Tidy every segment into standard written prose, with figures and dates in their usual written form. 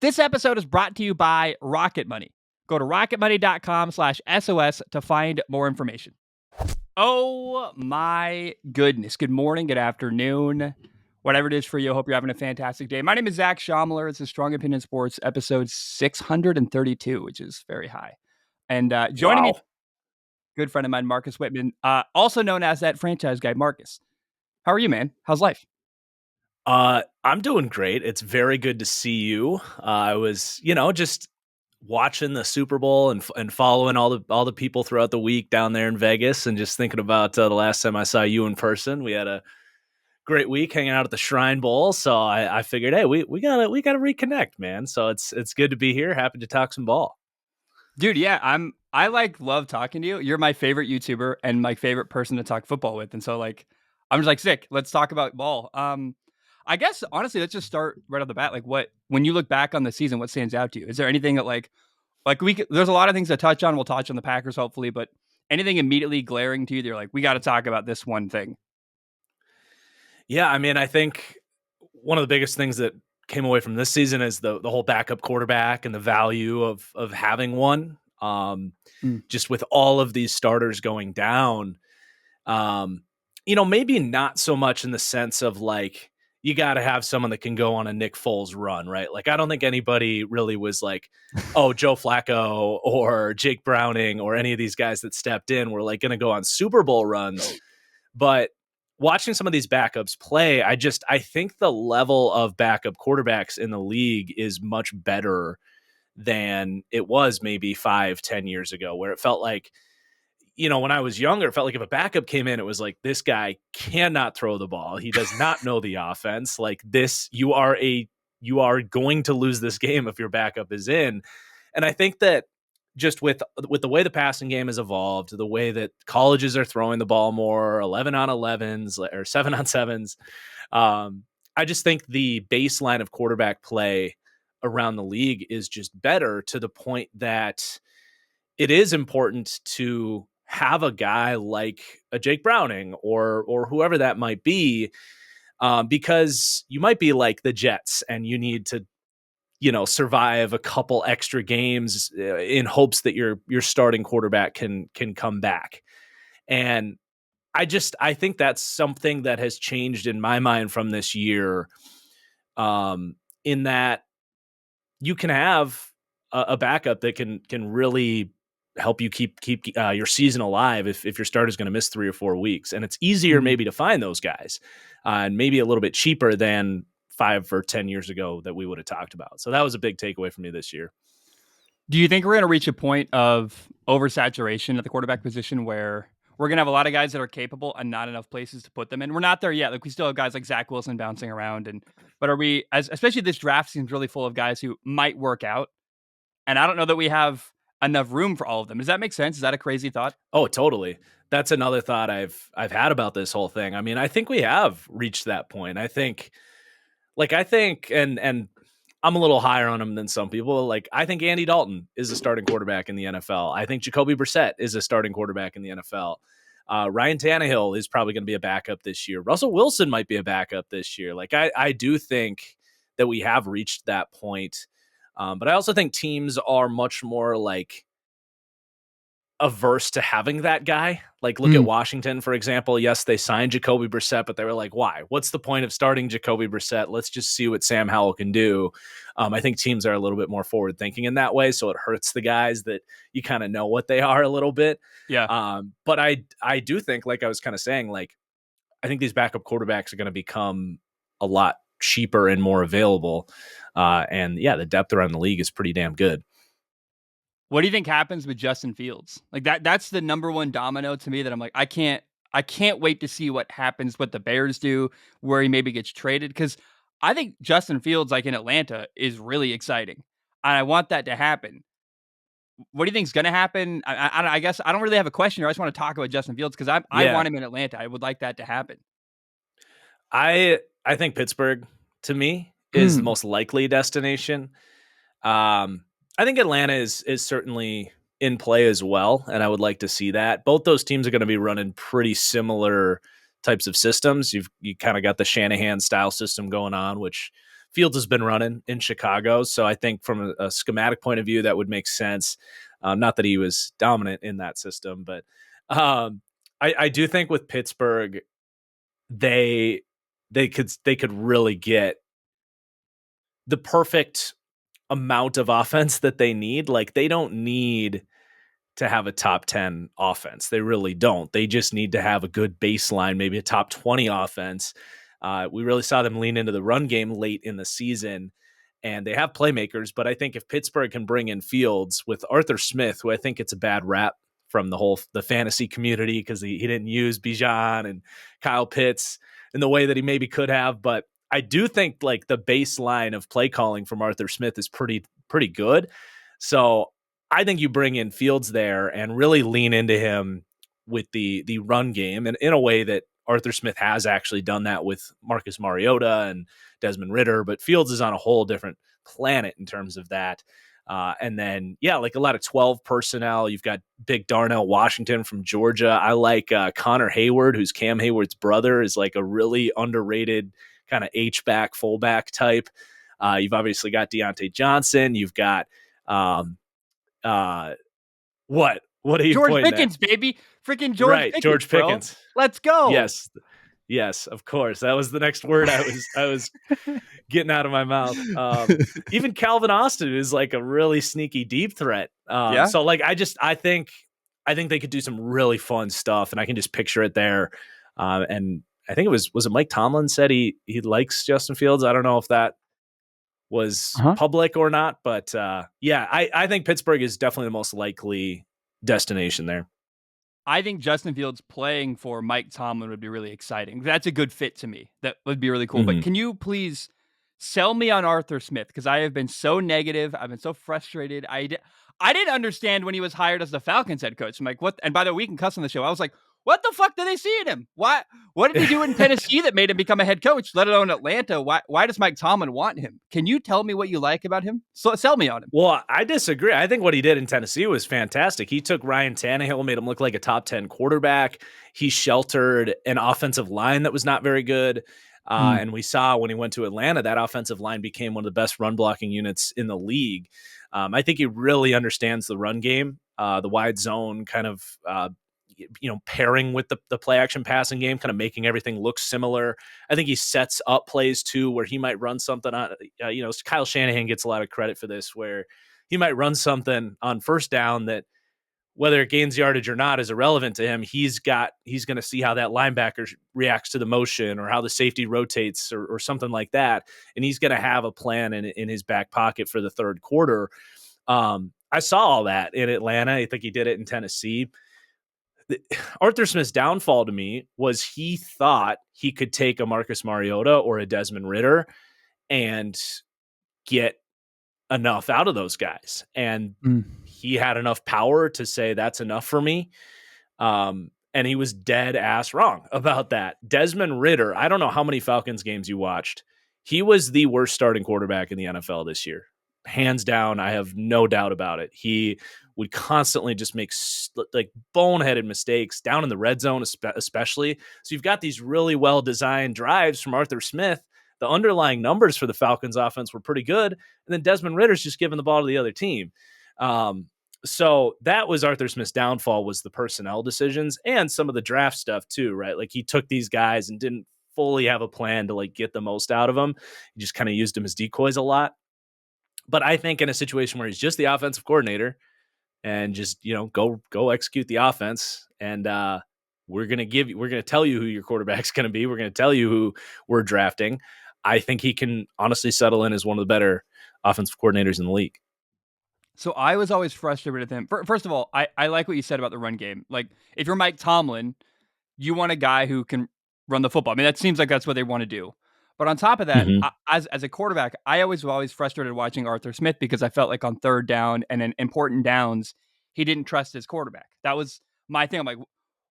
This episode is brought to you by Rocket Money. Go to rocketmoney.com/SOS to find more information. Oh my goodness. Good morning, good afternoon, whatever it is for you. I hope you're having a fantastic day. My name is Zach Schomler. It's the Strong Opinion Sports episode 632, which is very high. And joining me, Wow. good friend of mine, Marcus Whitman, also known as that franchise guy, Marcus. How are you, man? How's life? I'm doing great. It's very good to see you. I was, just watching the Super Bowl and following all the people throughout the week down there in Vegas, and just thinking about the last time I saw you in person. We had a great week hanging out at the Shrine Bowl, so I figured, hey, we gotta reconnect, man. So it's good to be here. Happy to talk some ball. Dude, yeah, I love talking to you. You're my favorite YouTuber and my favorite person to talk football with. And so I'm just like, sick. Let's talk about ball. I guess honestly, let's just start right off the bat. Like when you look back on the season, what stands out to you? Is there anything that there's a lot of things to touch on. We'll touch on the Packers hopefully, but anything immediately glaring to you, they're like, we got to talk about this one thing. Yeah, I mean, I think one of the biggest things that came away from this season is the whole backup quarterback and the value of having one. Just with all of these starters going down, maybe not so much in the sense of like you got to have someone that can go on a Nick Foles run, right? Like I don't think anybody really was like, oh, Joe Flacco or Jake Browning or any of these guys that stepped in were like going to go on Super Bowl runs. But watching some of these backups play, I think the level of backup quarterbacks in the league is much better than it was maybe 5-10 years ago, where it felt like, when I was younger, it felt like if a backup came in, it was like, this guy cannot throw the ball. He does not know the offense. Like this, you are going to lose this game if your backup is in. And I think that just with the way the passing game has evolved, the way that colleges are throwing the ball more, 11 on 11s or 7 on 7s, I just think the baseline of quarterback play around the league is just better, to the point that it is important to have a guy like a Jake Browning or whoever that might be, because you might be like the Jets and you need to, survive a couple extra games in hopes that your starting quarterback can come back. And I think that's something that has changed in my mind from this year, in that you can have a backup that can really help you keep your season alive if your starter is going to miss 3 or 4 weeks. And it's easier maybe to find those guys, and maybe a little bit cheaper than 5 or 10 years ago that we would have talked about. So that was a big takeaway for me this year. Do you think we're going to reach a point of oversaturation at the quarterback position where we're going to have a lot of guys that are capable and not enough places to put them in? We're not there yet. Like we still have guys like Zach Wilson bouncing around, but are we, especially this draft seems really full of guys who might work out, and I don't know that we have enough room for all of them. Does that make sense? Is that a crazy thought? Oh, totally. That's another thought I've had about this whole thing. I mean, I think we have reached that point. I think, and I'm a little higher on him than some people. Like, I think Andy Dalton is a starting quarterback in the NFL. I think Jacoby Brissett is a starting quarterback in the NFL. Ryan Tannehill is probably going to be a backup this year. Russell Wilson might be a backup this year. Like, I do think that we have reached that point. But I also think teams are much more like averse to having that guy. Like, look at Washington, for example. Yes, they signed Jacoby Brissett, but they were like, why? What's the point of starting Jacoby Brissett? Let's just see what Sam Howell can do. I think teams are a little bit more forward thinking in that way, so it hurts the guys that you kind of know what they are a little bit. Yeah. But I do think, like I was kind of saying, like, I think these backup quarterbacks are going to become a lot cheaper and more available. And yeah, the depth around the league is pretty damn good. What do you think happens with Justin Fields? Like that's the number one domino to me that I'm like, I can't wait to see what happens, what the Bears do, where he maybe gets traded. Cause I think Justin Fields, like in Atlanta, is really exciting. And I want that to happen. What do you think is going to happen? I guess I don't really have a question here. I just want to talk about Justin Fields because I want him in Atlanta. I would like that to happen. I think Pittsburgh, to me, is the most likely destination. I think Atlanta is certainly in play as well, and I would like to see that. Both those teams are going to be running pretty similar types of systems. You kind of got the Shanahan style system going on, which Fields has been running in Chicago, so I think from a schematic point of view, that would make sense. Not that he was dominant in that system, but I do think with Pittsburgh, they could really get the perfect amount of offense that they need. Like, they don't need to have a top 10 offense. They really don't. They just need to have a good baseline, maybe a top 20 offense. We really saw them lean into the run game late in the season, and they have playmakers. But I think if Pittsburgh can bring in Fields with Arthur Smith, who I think it's a bad rap from the fantasy community because he didn't use Bijan and Kyle Pitts in the way that he maybe could have. But I do think like the baseline of play calling from Arthur Smith is pretty good. So I think you bring in Fields there and really lean into him with the run game, and in a way that Arthur Smith has actually done that with Marcus Mariota and Desmond Ridder, but Fields is on a whole different planet in terms of that. And then, like a lot of 12 personnel. You've got big Darnell Washington from Georgia. I like Connor Hayward, who's Cam Hayward's brother, is like a really underrated kind of H-back, fullback type. You've obviously got Deontay Johnson. You've got what are you George pointing Pickens, at? baby. Freaking George Pickens. George Pickens. Bro. Let's go. Yes, of course. That was the next word I was getting out of my mouth. Even Calvin Austin is like a really sneaky deep threat. So like I think they could do some really fun stuff, and I can just picture it there. And I think was it Mike Tomlin said he likes Justin Fields. I don't know if that was public or not, but I think Pittsburgh is definitely the most likely destination there. I think Justin Fields playing for Mike Tomlin would be really exciting. That's a good fit to me. That would be really cool. But can you please sell me on Arthur Smith? Because I have been so negative. I've been so frustrated. I didn't understand when he was hired as the Falcons head coach. I'm like, what? And by the way, we can cuss on the show. I was like, what the fuck did they see in him? What did he do in Tennessee that made him become a head coach, let alone Atlanta? Why does Mike Tomlin want him? Can you tell me what you like about him? So sell me on him. Well, I disagree. I think what he did in Tennessee was fantastic. He took Ryan Tannehill, made him look like a top 10 quarterback. He sheltered an offensive line that was not very good. And we saw when he went to Atlanta, that offensive line became one of the best run blocking units in the league. I think he really understands the run game, the wide zone kind of, pairing with the play action passing game, kind of making everything look similar. I think he sets up plays too, where he might run something on, Kyle Shanahan gets a lot of credit for this, where he might run something on first down that, whether it gains yardage or not, is irrelevant to him. He's going to see how that linebacker reacts to the motion, or how the safety rotates, or something like that. And he's going to have a plan in his back pocket for the third quarter. I saw all that in Atlanta. I think he did it in Tennessee. Arthur Smith's downfall to me was he thought he could take a Marcus Mariota or a Desmond Ridder and get enough out of those guys. And he had enough power to say that's enough for me. And he was dead ass wrong about that. Desmond Ridder, I don't know how many Falcons games you watched. He was the worst starting quarterback in the NFL this year. Hands down, I have no doubt about it. He would constantly just make like boneheaded mistakes down in the red zone, especially. So you've got these really well-designed drives from Arthur Smith. The underlying numbers for the Falcons offense were pretty good. And then Desmond Ridder's just giving the ball to the other team. So that was Arthur Smith's downfall, was the personnel decisions and some of the draft stuff too, right? Like, he took these guys and didn't fully have a plan to like get the most out of them. He just kind of used them as decoys a lot. But I think in a situation where he's just the offensive coordinator and just, go execute the offense, and we're going to tell you who your quarterback's going to be. We're going to tell you who we're drafting. I think he can honestly settle in as one of the better offensive coordinators in the league. So I was always frustrated with him. First of all, I like what you said about the run game. Like, if you're Mike Tomlin, you want a guy who can run the football. I mean, that seems like that's what they want to do. But on top of that, as a quarterback, I was always frustrated watching Arthur Smith, because I felt like on third down and in important downs, he didn't trust his quarterback. That was my thing. I'm like,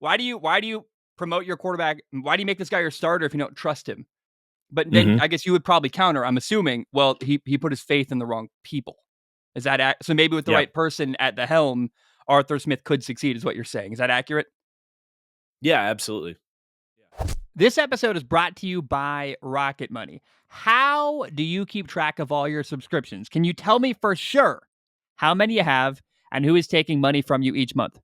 why do you promote your quarterback? Why do you make this guy your starter if you don't trust him? But then I guess you would probably counter, I'm assuming, well, he put his faith in the wrong people. Is that so? Maybe with the right person at the helm, Arthur Smith could succeed, is what you're saying. Is that accurate? Yeah, absolutely. This episode is brought to you by Rocket Money. How do you keep track of all your subscriptions? Can you tell me for sure how many you have and who is taking money from you each month?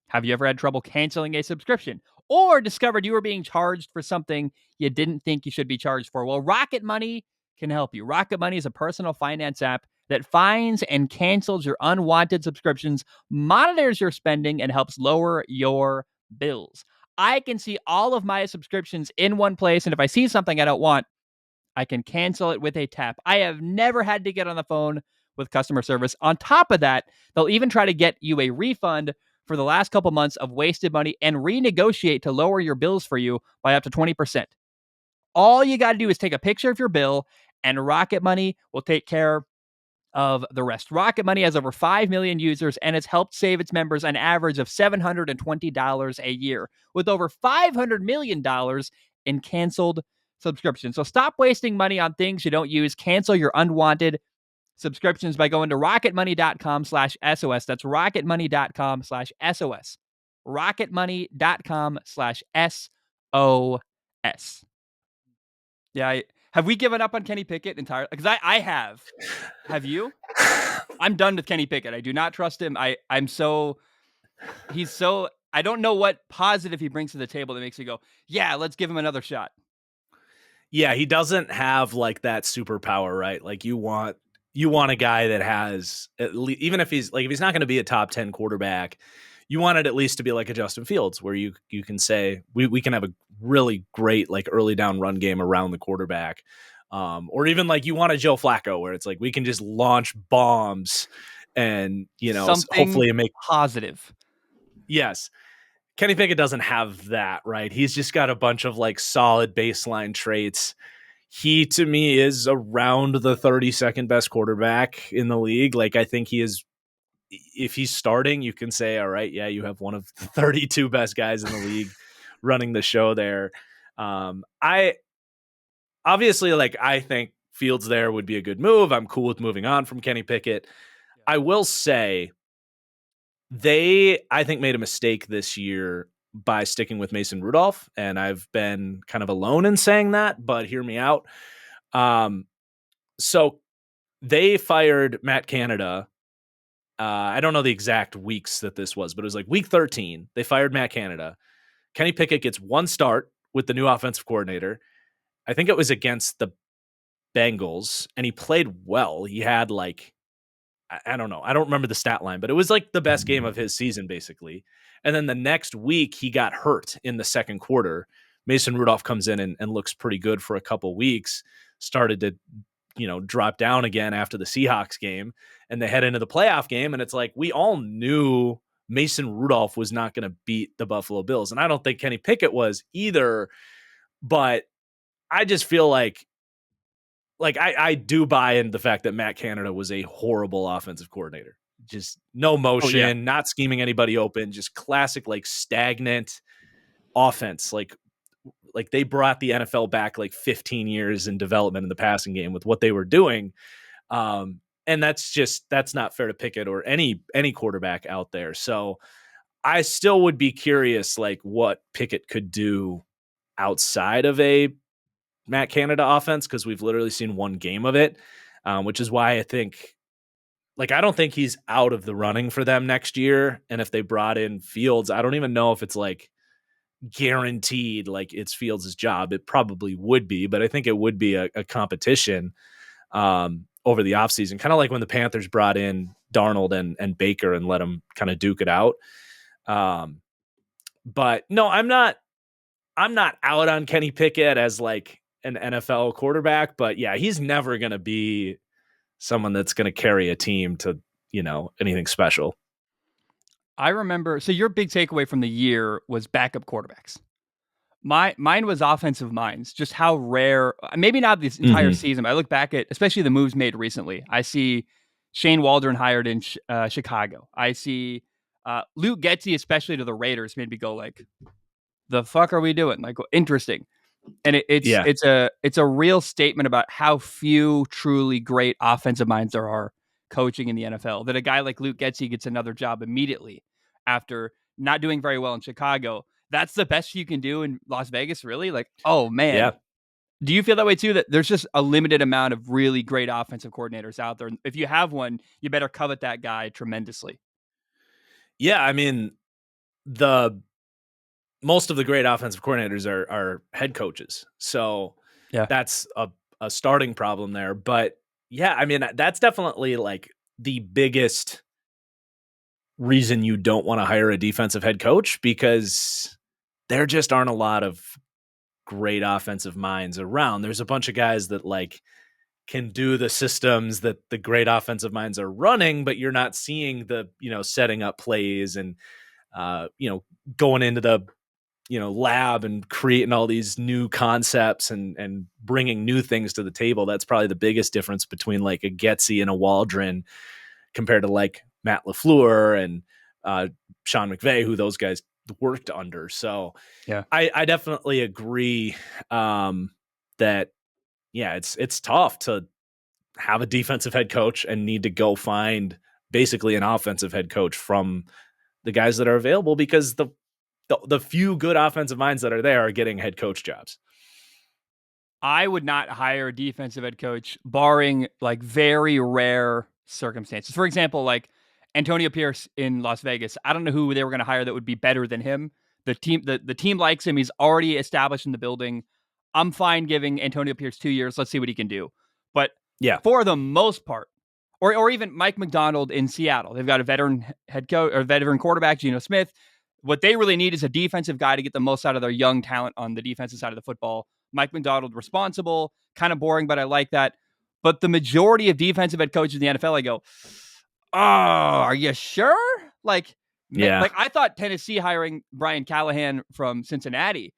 Have you ever had trouble canceling a subscription or discovered you were being charged for something you didn't think you should be charged for? Well, Rocket Money can help you. Rocket Money is a personal finance app that finds and cancels your unwanted subscriptions, monitors your spending, and helps lower your bills. I can see all of my subscriptions in one place, and if I see something I don't want, I can cancel it with a tap. I have never had to get on the phone with customer service. On top of that, they'll even try to get you a refund for the last couple months of wasted money and renegotiate to lower your bills for you by up to 20%. All you got to do is take a picture of your bill, and Rocket Money will take care of the rest. Rocket Money has over 5 million users, and it's helped save its members an average of $720 a year, with over $500 million in canceled subscriptions. So stop wasting money on things you don't use. Cancel your unwanted subscriptions by going to rocketmoney.com/SOS. That's rocketmoney.com/SOS. rocketmoney.com/SOS. Yeah. Have we given up on Kenny Pickett entirely? Because I have. Have you? I'm done with Kenny Pickett. I do not trust him. He's so, I don't know what positive he brings to the table that makes me go, yeah, let's give him another shot. Yeah, he doesn't have like that superpower, right? Like you want a guy that has even if he's not going to be a top 10 quarterback, you want it at least to be like a Justin Fields where you can say we can have a really great like early down run game around the quarterback. Or even like you want a Joe Flacco where it's like we can just launch bombs and, Something hopefully make positive. yes. Kenny Pickett doesn't have that, right? He's just got a bunch of like solid baseline traits. He, to me, is around the 32nd best quarterback in the league. Like, I think he is, if he's starting, you can say, all right, yeah, you have one of the 32 best guys in the league running the show there. I obviously, like, I think Fields there would be a good move. I'm cool with moving on from Kenny Pickett. I will say, I think, made a mistake this year by sticking with Mason Rudolph, and I've been kind of alone in saying that, but hear me out. So they fired Matt Canada. I don't know the exact weeks that this was, but it was like week 13. They fired Matt Canada. Kenny Pickett gets one start with the new offensive coordinator. I think it was against the Bengals, and he played well. He had like, I don't know. I don't remember the stat line, but it was like the best game of his season, basically. And then the next week, he got hurt in the second quarter. Mason Rudolph comes in and looks pretty good for a couple weeks, started to, drop down again after the Seahawks game, and they head into the playoff game. And it's like, we all knew Mason Rudolph was not going to beat the Buffalo Bills. And I don't think Kenny Pickett was either, but I just feel like I do buy into the fact that Matt Canada was a horrible offensive coordinator. Just no motion, yeah. not scheming anybody open, just classic like stagnant offense. Like they brought the NFL back like 15 years in development in the passing game with what they were doing. And that's not fair to Pickett or any quarterback out there. So I still would be curious like what Pickett could do outside of a Matt Canada offense, because we've literally seen one game of it, which is why I think, like, I don't think he's out of the running for them next year. And if they brought in Fields, I don't even know if it's like guaranteed, like it's Fields' job. It probably would be, but I think it would be a competition over the offseason, kind of like when the Panthers brought in Darnold and Baker and let them kind of duke it out. But no, I'm not out on Kenny Pickett as like an NFL quarterback, but yeah, he's never going to be someone that's going to carry a team to, anything special. I remember. So your big takeaway from the year was backup quarterbacks. Mine was offensive minds. Just how rare. Maybe not this entire season. But I look back at especially the moves made recently. I see Shane Waldron hired in Chicago. I see Luke Getsy, especially to the Raiders, made me go like, "The fuck are we doing?" Like, interesting. And it's a real statement about how few truly great offensive minds there are coaching in the NFL. That a guy like Luke Getsy gets another job immediately after not doing very well in Chicago. That's the best you can do in Las Vegas, really? Like, oh man. Yeah. Do you feel that way too? That there's just a limited amount of really great offensive coordinators out there. If you have one, you better covet that guy tremendously. Yeah, I mean, the most of the great offensive coordinators are head coaches. So Yeah. that's a starting problem there. But yeah, I mean, that's definitely like the biggest reason you don't want to hire a defensive head coach, because there just aren't a lot of great offensive minds around. There's a bunch of guys that like can do the systems that the great offensive minds are running, but you're not seeing the, setting up plays and, going into the, lab and creating all these new concepts and bringing new things to the table. That's probably the biggest difference between like a Getsy and a Waldron compared to like Matt LaFleur and Sean McVay, who those guys worked under. So Yeah. I definitely agree that, yeah, it's tough to have a defensive head coach and need to go find basically an offensive head coach from the guys that are available, because the few good offensive minds that are there are getting head coach jobs. I would not hire a defensive head coach, barring like very rare circumstances. For example, like Antonio Pierce in Las Vegas. I don't know who they were going to hire that would be better than him. The team likes him. He's already established in the building. I'm fine giving Antonio Pierce 2 years. Let's see what he can do. But Yeah. for the most part, or even Mike McDonald in Seattle, they've got a veteran head coach or veteran quarterback, Geno Smith. What they really need is a defensive guy to get the most out of their young talent on the defensive side of the football. Mike McDonald responsible, kind of boring, but I like that. But the majority of defensive head coaches in the NFL, I go, oh, are you sure? Like, Yeah. like I thought Tennessee hiring Brian Callahan from Cincinnati.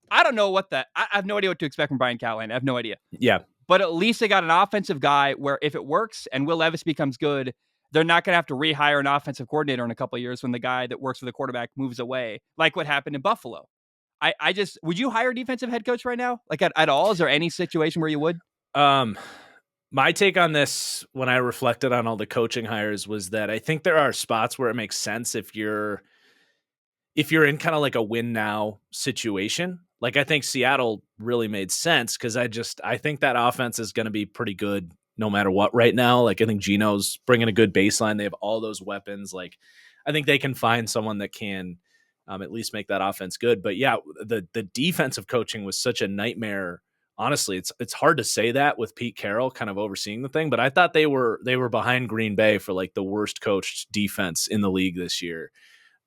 I don't know I have no idea what to expect from Brian Callahan. I have no idea. Yeah. But at least they got an offensive guy where if it works and Will Levis becomes good, they're not going to have to rehire an offensive coordinator in a couple of years when the guy that works for the quarterback moves away, like what happened in Buffalo. I just, would you hire a defensive head coach right now? Like at all? Is there any situation where you would? My take on this when I reflected on all the coaching hires was that I think there are spots where it makes sense if you're in kind of like a win now situation. Like I think Seattle really made sense because I think that offense is going to be pretty good no matter what right now. Like I think Geno's bringing a good baseline. They have all those weapons. Like I think they can find someone that can at least make that offense good. But yeah, the defensive coaching was such a nightmare. Honestly, it's hard to say that with Pete Carroll kind of overseeing the thing, but I thought they were behind Green Bay for like the worst coached defense in the league this year.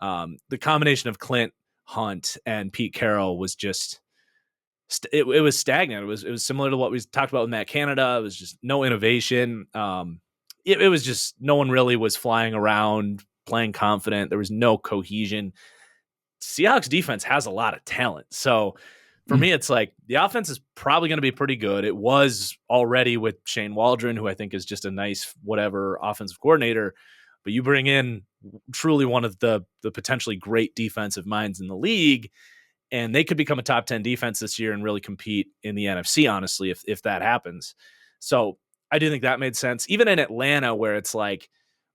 The combination of Clint Hunt and Pete Carroll was just it was stagnant. It was similar to what we talked about with Matt Canada. It was just no innovation. It was just no one really was flying around playing confident. There was no cohesion. Seahawks defense has a lot of talent. So for me, it's like the offense is probably going to be pretty good. It was already with Shane Waldron, who I think is just a nice whatever offensive coordinator. But you bring in truly one of the potentially great defensive minds in the league, and they could become a top 10 defense this year and really compete in the NFC, honestly, if that happens. So I do think that made sense. Even in Atlanta, where it's like,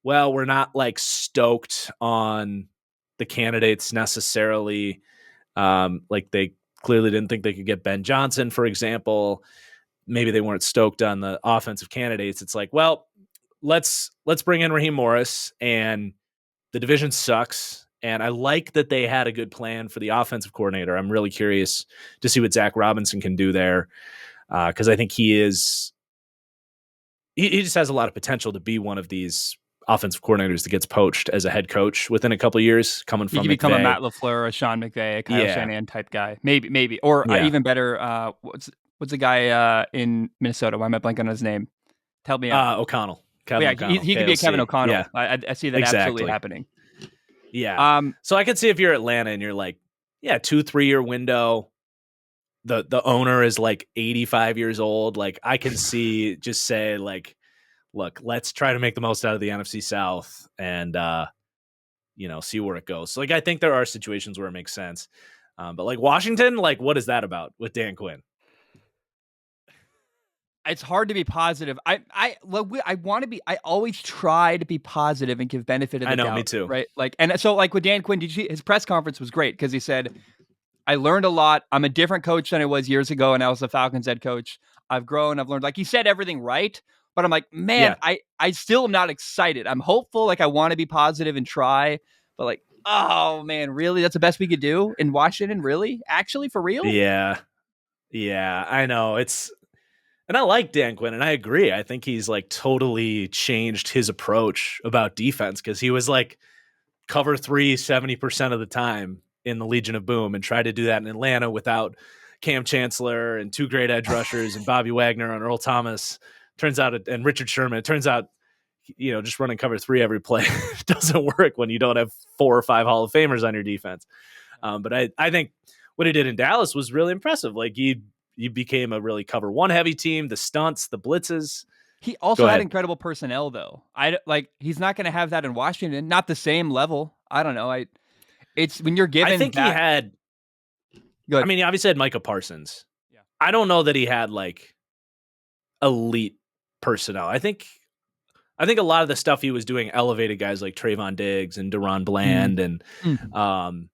well, we're not like stoked on the candidates necessarily. Like they clearly didn't think they could get Ben Johnson, for example. Maybe they weren't stoked on the offensive candidates. It's like, well, let's bring in Raheem Morris, and the division sucks. And I like that they had a good plan for the offensive coordinator. I'm really curious to see what Zach Robinson can do there, because I think he just has a lot of potential to be one of these offensive coordinators that gets poached as a head coach within a couple of years, coming He from could become a McVay. Matt LaFleur, a Sean McVay, a Kyle Shanahan type guy. Maybe. Or Yeah. even better, what's the guy in Minnesota? Why am I blanking on his name? Tell me out. O'Connell. Yeah, O'Connell, he could be a Kevin KOC. O'Connell. Yeah, I see that exactly. absolutely happening. Yeah. So I could see if you're Atlanta and you're like, 2-3 year window, the owner is like 85 years old. Like I can see just say like, look, let's try to make the most out of the NFC South and, see where it goes. So like, I think there are situations where it makes sense. But like Washington, like what is that about with Dan Quinn? It's hard to be positive. I want to be. I always try to be positive and give benefit of the doubt. Me too. Right? Like, and so like with Dan Quinn, did you see his press conference was great because he said, I learned a lot. I'm a different coach than I was years ago, and I was the Falcons head coach. I've grown. I've learned. Like, he said everything right, but I'm like, man, Yeah. I still am not excited. I'm hopeful. Like, I want to be positive and try, but like, oh man, really? That's the best we could do in Washington? Really? Actually, for real? Yeah. Yeah. I know. And I like Dan Quinn, and I agree. I think he's like totally changed his approach about defense, because he was like cover 3 70% of the time in the Legion of Boom, and tried to do that in Atlanta without Cam Chancellor and two great edge rushers and Bobby Wagner and Earl Thomas. Turns out, and Richard Sherman. It turns out, just running cover 3 every play doesn't work when you don't have 4 or 5 Hall of Famers on your defense. But I think what he did in Dallas was really impressive. Like, he became a really cover 1 heavy team, the stunts, the blitzes. He Go also had ahead. incredible personnel, though. He's not going to have that in Washington. Not the same level. I don't know. It's when you're I given think he that. had, I Good. mean, he obviously had Micah Parsons. Yeah. I don't know that he had like elite personnel. I think a lot of the stuff he was doing elevated guys like Trayvon Diggs and Deron Mm. Bland and Mm. um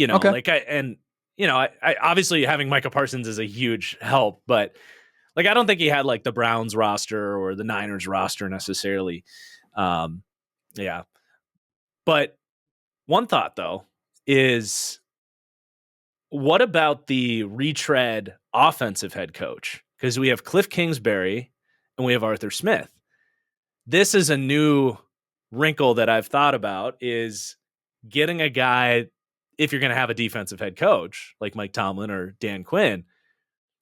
Okay. I obviously having Micah Parsons is a huge help, but like I don't think he had like the Browns roster or the Niners roster necessarily. Um yeah. But one thought though is, what about the retread offensive head coach? Because we have Cliff Kingsbury and we have Arthur Smith. This is a new wrinkle that I've thought about, is getting a guy, if you're going to have a defensive head coach like Mike Tomlin or Dan Quinn,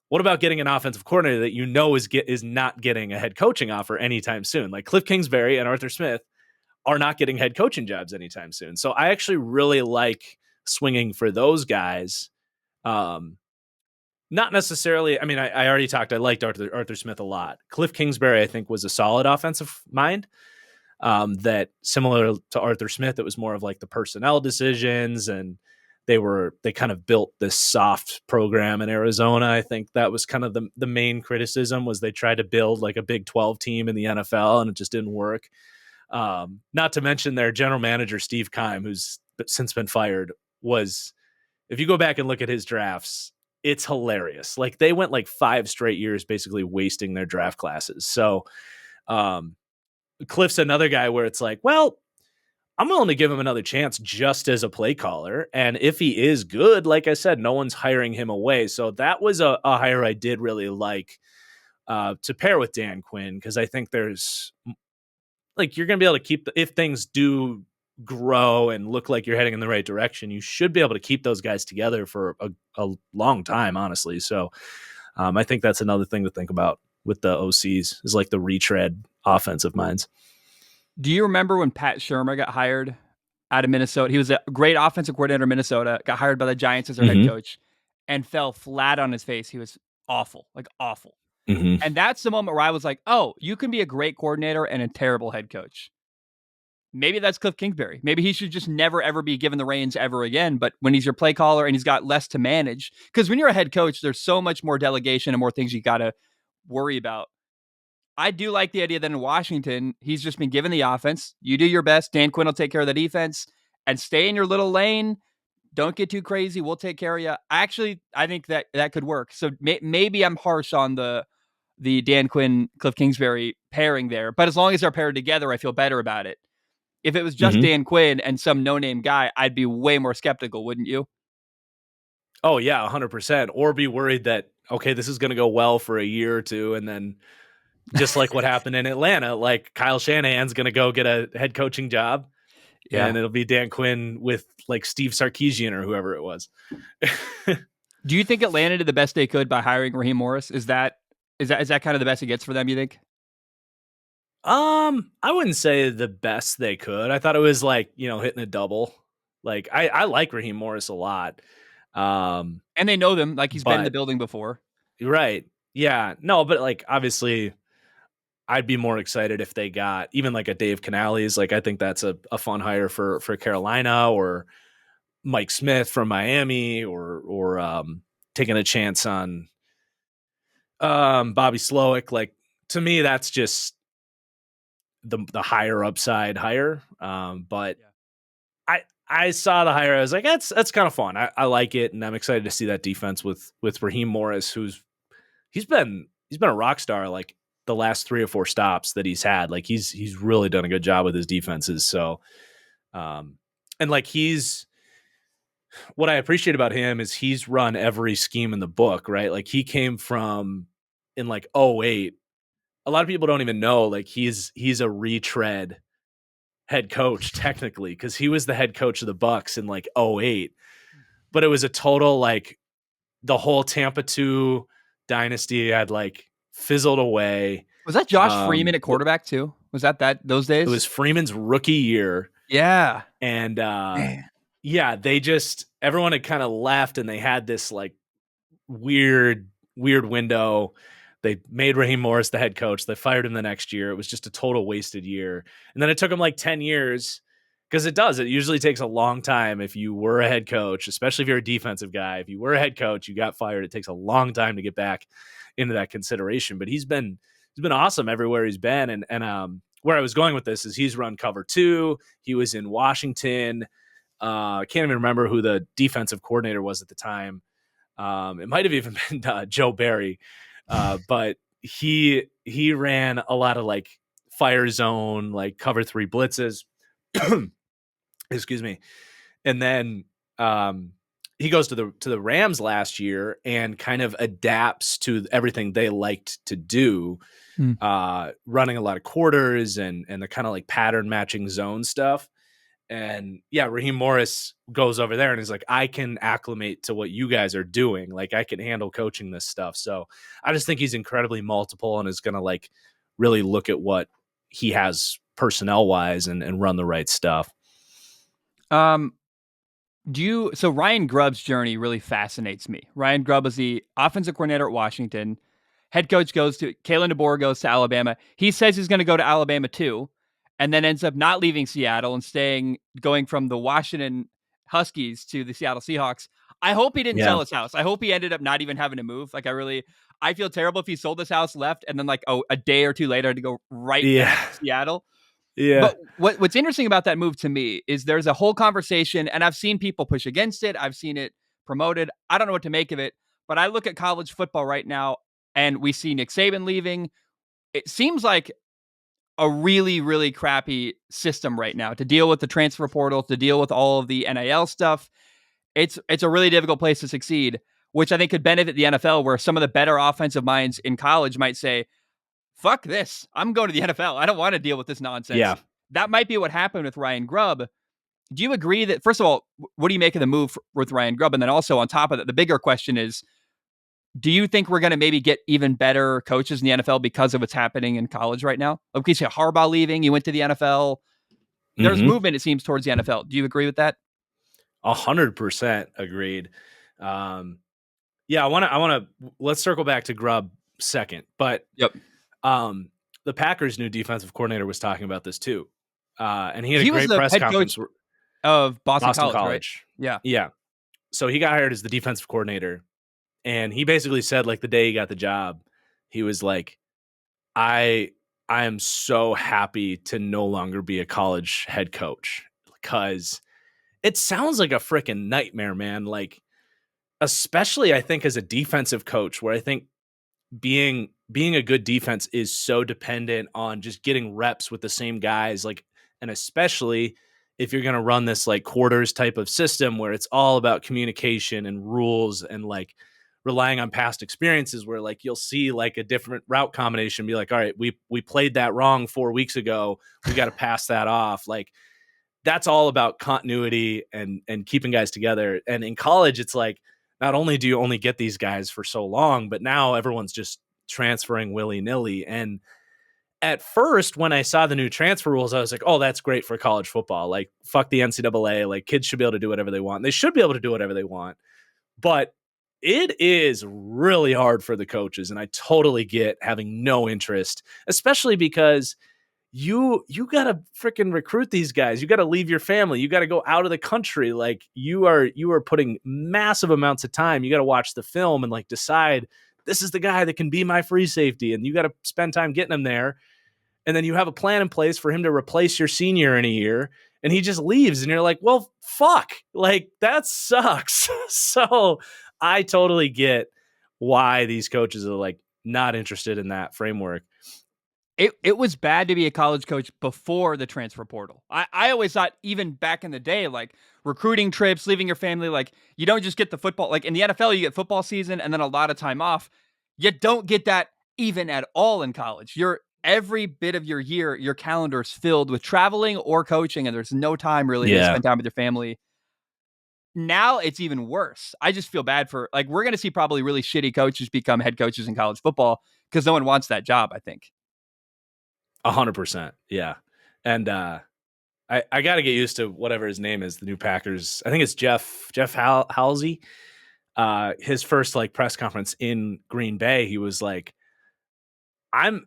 what about getting an offensive coordinator that is not getting a head coaching offer anytime soon? Like Cliff Kingsbury and Arthur Smith are not getting head coaching jobs anytime soon. So I actually really like swinging for those guys. Um, Not necessarily. I mean, I already talked. I liked Arthur Smith a lot. Cliff Kingsbury, I think, was a solid offensive mind. That similar to Arthur Smith, it was more of like the personnel decisions, and they kind of built this soft program in Arizona. I think that was kind of the main criticism, was they tried to build like a Big 12 team in the NFL, and it just didn't work. Not to mention their general manager Steve Keim, who's since been fired, was, if you go back and look at his drafts, it's hilarious. Like, they went like 5 straight years basically wasting their draft classes. So um, Cliff's another guy where it's like, well, I'm willing to give him another chance just as a play caller. And if he is good, like I said, no one's hiring him away. So that was a hire I did really like to pair with Dan Quinn, because I think there's like, you're going to be able to if things do grow and look like you're heading in the right direction, you should be able to keep those guys together for a long time, honestly. So I think that's another thing to think about with the OCs, is like the retread offensive minds. Do you remember when Pat Shermer got hired out of Minnesota? He was a great offensive coordinator in Minnesota, got hired by the Giants as their head Mm-hmm. coach, and fell flat on his face. He was awful, like awful. Mm-hmm. And that's the moment where I was like, oh, you can be a great coordinator and a terrible head coach. Maybe that's Cliff Kingsbury. Maybe he should just never, ever be given the reins ever again. But when he's your play caller and he's got less to manage, because when you're a head coach, there's so much more delegation and more things you got to worry about. I do like the idea that in Washington, he's just been given the offense. You do your best. Dan Quinn will take care of the defense and stay in your little lane. Don't get too crazy. We'll take care of you. Actually, I think that could work. So maybe I'm harsh on the Dan Quinn, Cliff Kingsbury pairing there. But as long as they're paired together, I feel better about it. If it was just Mm-hmm. Dan Quinn and some no-name guy, I'd be way more skeptical, wouldn't you? Oh yeah, 100%. Or be worried that, okay, this is going to go well for a year or two, and then just like what happened in Atlanta, like Kyle Shanahan's going to go get a head coaching job, Yeah. and it'll be Dan Quinn with like Steve Sarkisian or whoever it was. Do you think Atlanta did the best they could by hiring Raheem Morris? Is that kind of the best it gets for them, you think? I wouldn't say the best they could. I thought it was like, hitting a double. Like I like Raheem Morris a lot. Um, And they know them, like he's been in the but building before. right. Yeah. No, but like obviously I'd be more excited if they got even like a Dave Canales. Like I think that's a fun hire for Carolina, or Mike Smith from Miami, or taking a chance on Bobby Slowick. Like, to me, that's just the higher upside hire. But Yeah. I saw the hire. I was like, that's kind of fun. I like it, and I'm excited to see that defense with Raheem Morris, he's been a rock star like the last 3 or 4 stops that he's had. Like he's really done a good job with his defenses. So, um, and like what I appreciate about him is he's run every scheme in the book, right? Like he came from in like '08. A lot of people don't even know like he's a retread head coach technically because he was the head coach of the Bucks in like '08, but it was a total like the whole Tampa 2 dynasty had like fizzled away. Was that Josh Freeman at quarterback too? Was that those It was days? Freeman's rookie year, Yeah. and Man. yeah, everyone had kind of left, and they had this like weird window. They made Raheem Morris the head coach. They fired him the next year. It was just a total wasted year. And then it took him like 10 years because it does. It usually takes a long time if you were a head coach, especially if you're a defensive guy. If you were a head coach, you got fired. It takes a long time to get back into that consideration. But he's been awesome everywhere he's been. And where I was going with this is he's run cover 2. He was in Washington. I can't even remember who the defensive coordinator was at the time. It might have even been Joe Barry, but he ran a lot of like fire zone, like cover 3 blitzes. Excuse me. And then he goes to the Rams last year and kind of adapts to everything they liked to do, running a lot of quarters and the kind of like pattern matching zone stuff. And yeah, Raheem Morris goes over there and is like, I can acclimate to what you guys are doing. Like I can handle coaching this stuff. So I just think he's incredibly multiple and is going to like really look at what he has personnel wise and run the right stuff. Um, so Ryan Grubb's journey really fascinates me. Ryan Grubb is the offensive coordinator at Washington. Head coach goes to Kalen DeBoer goes to Alabama. He says he's going to go to Alabama too, and then ends up not leaving Seattle and going from the Washington Huskies to the Seattle Seahawks. I hope he didn't Yeah. sell his house. I hope he ended up not even having to move. Like I feel terrible if he sold his house, left, and then like a day or two later had to go right Yeah. back to Seattle. Yeah. But what's interesting about that move to me is there's a whole conversation, and I've seen people push against it. I've seen it promoted. I don't know what to make of it, but I look at college football right now, and we see Nick Saban leaving. It seems like a really, really crappy system right now to deal with the transfer portal, to deal with all of the NIL stuff. It's a really difficult place to succeed, which I think could benefit the NFL, where some of the better offensive minds in college might say, fuck this. I'm going to the NFL. I don't want to deal with this nonsense. Yeah. That might be what happened with Ryan Grubb. Do you agree that, first of all, what do you make of the move with Ryan Grubb? And then also on top of that, the bigger question is, do you think we're going to maybe get even better coaches in the NFL because of what's happening in college right now? Okay, so Harbaugh leaving, you went to the NFL. There's movement, it seems, towards the NFL. Do you agree with that? 100% agreed. Yeah, let's circle back to Grubb second, but Yep. The Packers' new defensive coordinator was talking about this too. And he had He a was great the press head conference. coach of Boston Boston College, right? College. Yeah. Yeah. So he got hired as the defensive coordinator. And he basically said, like, the day he got the job, he was like, I am so happy to no longer be a college head coach because it sounds like a freaking nightmare, man. Like, especially I think as a defensive coach, where I think being a good defense is so dependent on just getting reps with the same guys, like, and especially if you're going to run this like quarters type of system where it's all about communication and rules and like relying on past experiences, where like you'll see like a different route combination, be like, all right, we played that wrong 4 weeks ago, we got to pass that off. Like that's all about continuity and keeping guys together. And in college, it's like, not only do you only get these guys for so long, but now everyone's just transferring willy-nilly. And at first, when I saw the new transfer rules, I was like, oh, that's great for college football. Like, fuck the NCAA. Like, kids should be able to do whatever they want. They should be able to do whatever they want. But it is really hard for the coaches. And I totally get having no interest, especially because you got to freaking recruit these guys. You got to leave your family. You got to go out of the country. Like you are putting massive amounts of time. You got to watch the film and like decide this is the guy that can be my free safety. And you got to spend time getting him there. and then you have a plan in place for him to replace your senior in a year, and he just leaves, and you're like, well, fuck, like that sucks. So I totally get why these coaches are like not interested in that framework. It was bad to be a college coach before the transfer portal. I always thought, even back in the day, like recruiting trips, leaving your family, like you don't just get the football. Like in the NFL, you get football season and then a lot of time off. You don't get that even at all in college. You're every bit of your year, your calendar is filled with traveling or coaching, and there's no time really to Yeah, spend time with your family. Now it's even worse. I just feel bad for, like, we're going to see probably really shitty coaches become head coaches in college football because no one wants that job, I think. 100%. Yeah. And I got to get used to whatever his name is, the new Packers. I think it's Jeff Halsey. His first like press conference in Green Bay, he was like, I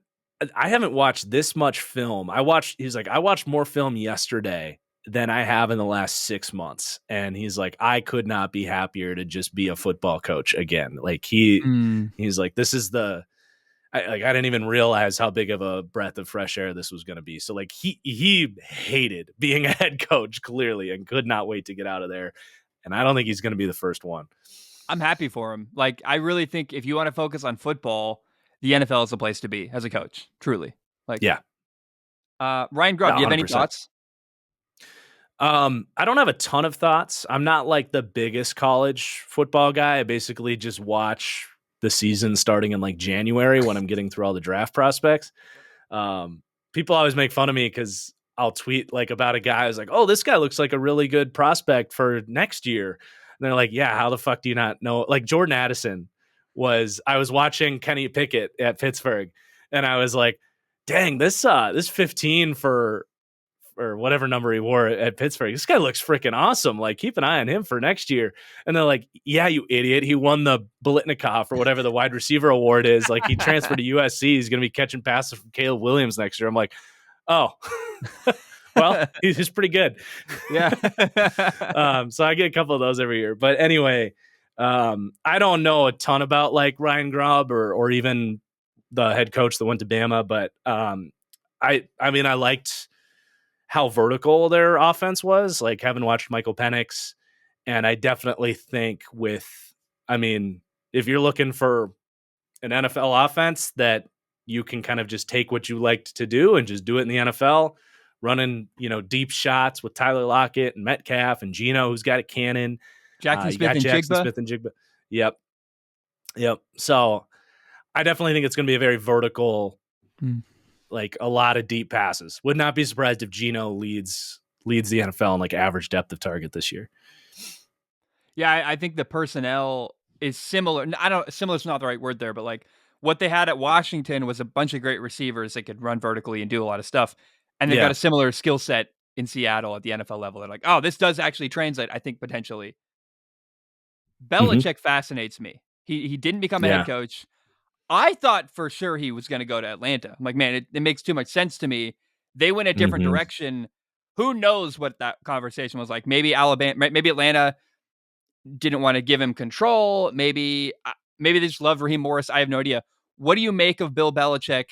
haven't watched this much film. He's like, I watched more film yesterday than I have in the last 6 months. And he's like, I could not be happier to just be a football coach again. Like Mm. he's like, this is I didn't even realize how big of a breath of fresh air this was going to be. So like he hated being a head coach clearly and could not wait to get out of there. And I don't think he's going to be the first one. I'm happy for him. Like, I really think if you want to focus on football, the NFL is the place to be as a coach. Truly. Like, Yeah, Ryan Grubb, do you have any 100%. thoughts? I don't have a ton of thoughts. I'm not like the biggest college football guy. I basically just watch the season starting in like January when I'm getting through all the draft prospects. Um, People always make fun of me because I'll tweet like about a guy who's like, oh, this guy looks like a really good prospect for next year. And they're like, yeah, how the fuck do you not know? Like Jordan Addison I was watching Kenny Pickett at Pittsburgh, and I was like, dang, this 15 for or whatever number he wore at Pittsburgh. This guy looks freaking awesome. Like, keep an eye on him for next year. And they're like, yeah, you idiot. He won the Bolitnikoff or whatever the wide receiver award is. Like, he transferred to USC. He's going to be catching passes from Caleb Williams next year. I'm like, oh, well, he's pretty good. Yeah. So I get a couple of those every year. But anyway, I don't know a ton about like Ryan Grubb or even the head coach that went to Bama, but I mean, I liked how vertical their offense was, like having watched Michael Penix. And I definitely think I mean, if you're looking for an NFL offense that you can kind of just take what you liked to do and just do it in the NFL, running, deep shots with Tyler Lockett and Metcalf and Geno, who's got a cannon. Jackson You Smith got and Jackson Jigba. Smith and Jigba. Yep. So I definitely think it's going to be a very vertical, like a lot of deep passes. Would not be surprised if Geno leads the NFL in like average depth of target this year. Yeah, I think the personnel is similar. Similar is not the right word there, but like what they had at Washington was a bunch of great receivers that could run vertically and do a lot of stuff. And they've got Yeah. a similar skill set in Seattle at the NFL level. They're like, oh, this does actually translate, I think, potentially. Mm-hmm. Belichick fascinates me. He didn't become a head Yeah. coach. I thought for sure he was going to go to Atlanta. I'm like, man, it makes too much sense to me. They went a different Mm-hmm. direction. Who knows what that conversation was like? Maybe maybe Atlanta didn't want to give him control. Maybe they just love Raheem Morris. I have no idea. What do you make of Bill Belichick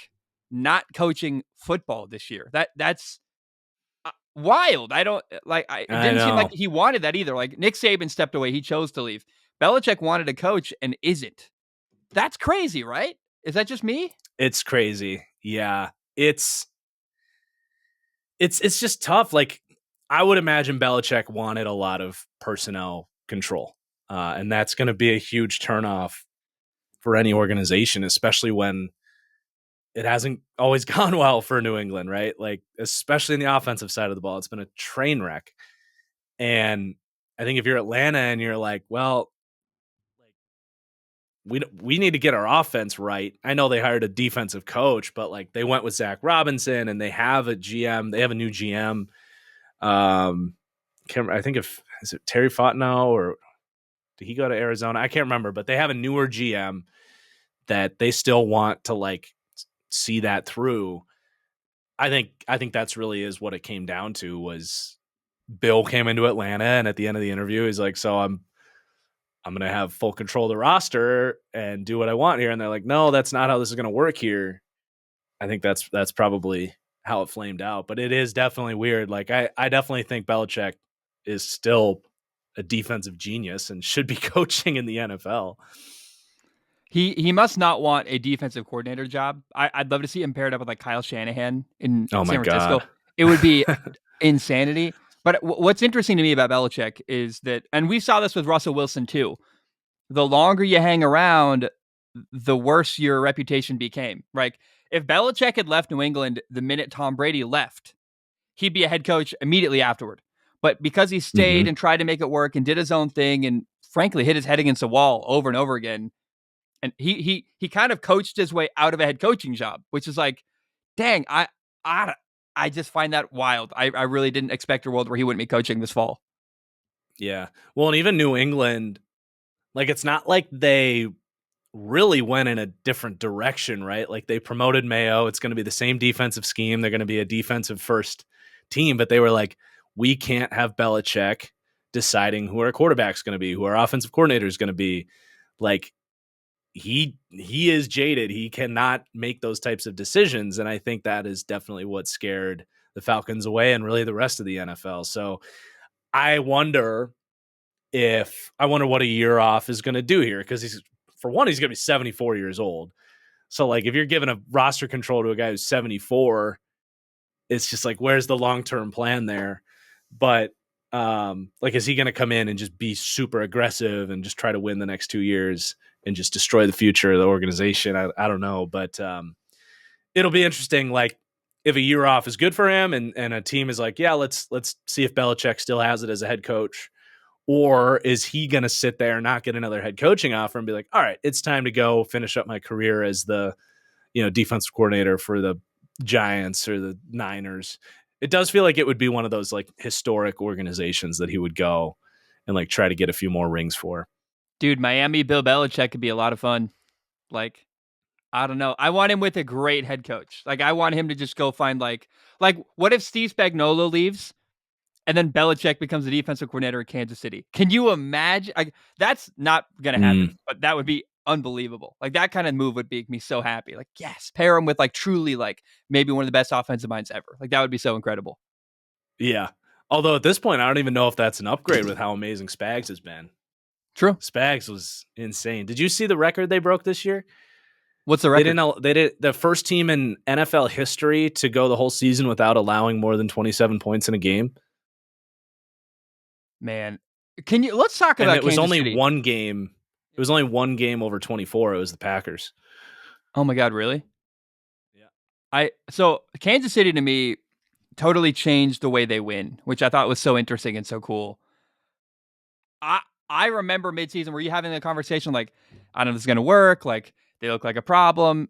not coaching football this year? That's wild. I don't like. It I didn't seem like know. he wanted that either. Like Nick Saban stepped away. He chose to leave. Belichick wanted to coach and isn't. That's crazy, right? Is that just me? It's crazy. Yeah. It's just tough. Like, I would imagine Belichick wanted a lot of personnel control. And that's going to be a huge turnoff for any organization, especially when it hasn't always gone well for New England, right? Like, especially in the offensive side of the ball, it's been a train wreck. And I think if you're Atlanta and you're like, well, we need to get our offense right. I know they hired a defensive coach, but like they went with Zach Robinson and they have a GM. They have a new GM. I think is it Terry Fontenot or did he go to Arizona? I can't remember, but they have a newer GM that they still want to like see that through. I think that's really is what it came down to was Bill came into Atlanta and at the end of the interview, he's like, so I'm going to have full control of the roster and do what I want here. And they're like, no, that's not how this is going to work here. I think that's probably how it flamed out. But it is definitely weird. Like I definitely think Belichick is still a defensive genius and should be coaching in the NFL. He must not want a defensive coordinator job. I'd love to see him paired up with like Kyle Shanahan in Oh my San Francisco. God. It would be insanity. But what's interesting to me about Belichick is that, and we saw this with Russell Wilson too. The longer you hang around, the worse your reputation became. Like if Belichick had left New England the minute Tom Brady left, he'd be a head coach immediately afterward. But because he stayed Hmm. and tried to make it work and did his own thing and frankly hit his head against the wall over and over again, and he kind of coached his way out of a head coaching job, which is like, dang, I I just find that wild. I really didn't expect a world where he wouldn't be coaching this fall. Yeah. Well, and even New England, like it's not like they really went in a different direction, right? Like they promoted Mayo. It's going to be the same defensive scheme. They're going to be a defensive first team, but they were like, we can't have Belichick deciding who our quarterback's going to be, who our offensive coordinator is going to be. Like he is jaded. He cannot make those types of decisions, and I think that is definitely what scared the Falcons away and really the rest of the NFL. So I wonder what a year off is going to do here because he's going to be 74 years old. So like if you're giving a roster control to a guy who's 74, it's just like where's the long-term plan there? But like is he going to come in and just be super aggressive and just try to win the next 2 years and just destroy the future of the organization? I don't know, but it'll be interesting like if a year off is good for him and a team is like, yeah, let's see if Belichick still has it as a head coach. Or is he going to sit there and not get another head coaching offer and be like, all right, it's time to go finish up my career as the, defensive coordinator for the Giants or the Niners? It does feel like it would be one of those like historic organizations that he would go and like try to get a few more rings for. Dude, Miami Bill Belichick could be a lot of fun. Like, I don't know. I want him with a great head coach. Like, I want him to just go find like what if Steve Spagnuolo leaves and then Belichick becomes the defensive coordinator at Kansas City? Can you imagine? Like, that's not gonna happen, but that would be unbelievable. Like that kind of move would make me so happy. Like, yes, pair him with like truly like maybe one of the best offensive minds ever. Like that would be so incredible. Yeah. Although at this point, I don't even know if that's an upgrade with how amazing Spags has been. True. Spags was insane. Did you see the record they broke this year? What's the They record? didn't. They did the first team in NFL history to go the whole season without allowing more than 27 points in a game. Man, let's talk And about it was Kansas only City. one game. It was only one game over 24. It was the Packers. Oh my god, really? Yeah. So Kansas City to me totally changed the way they win, which I thought was so interesting and so cool. I I remember midseason were you having a conversation like, I don't know if this is gonna work, like they look like a problem.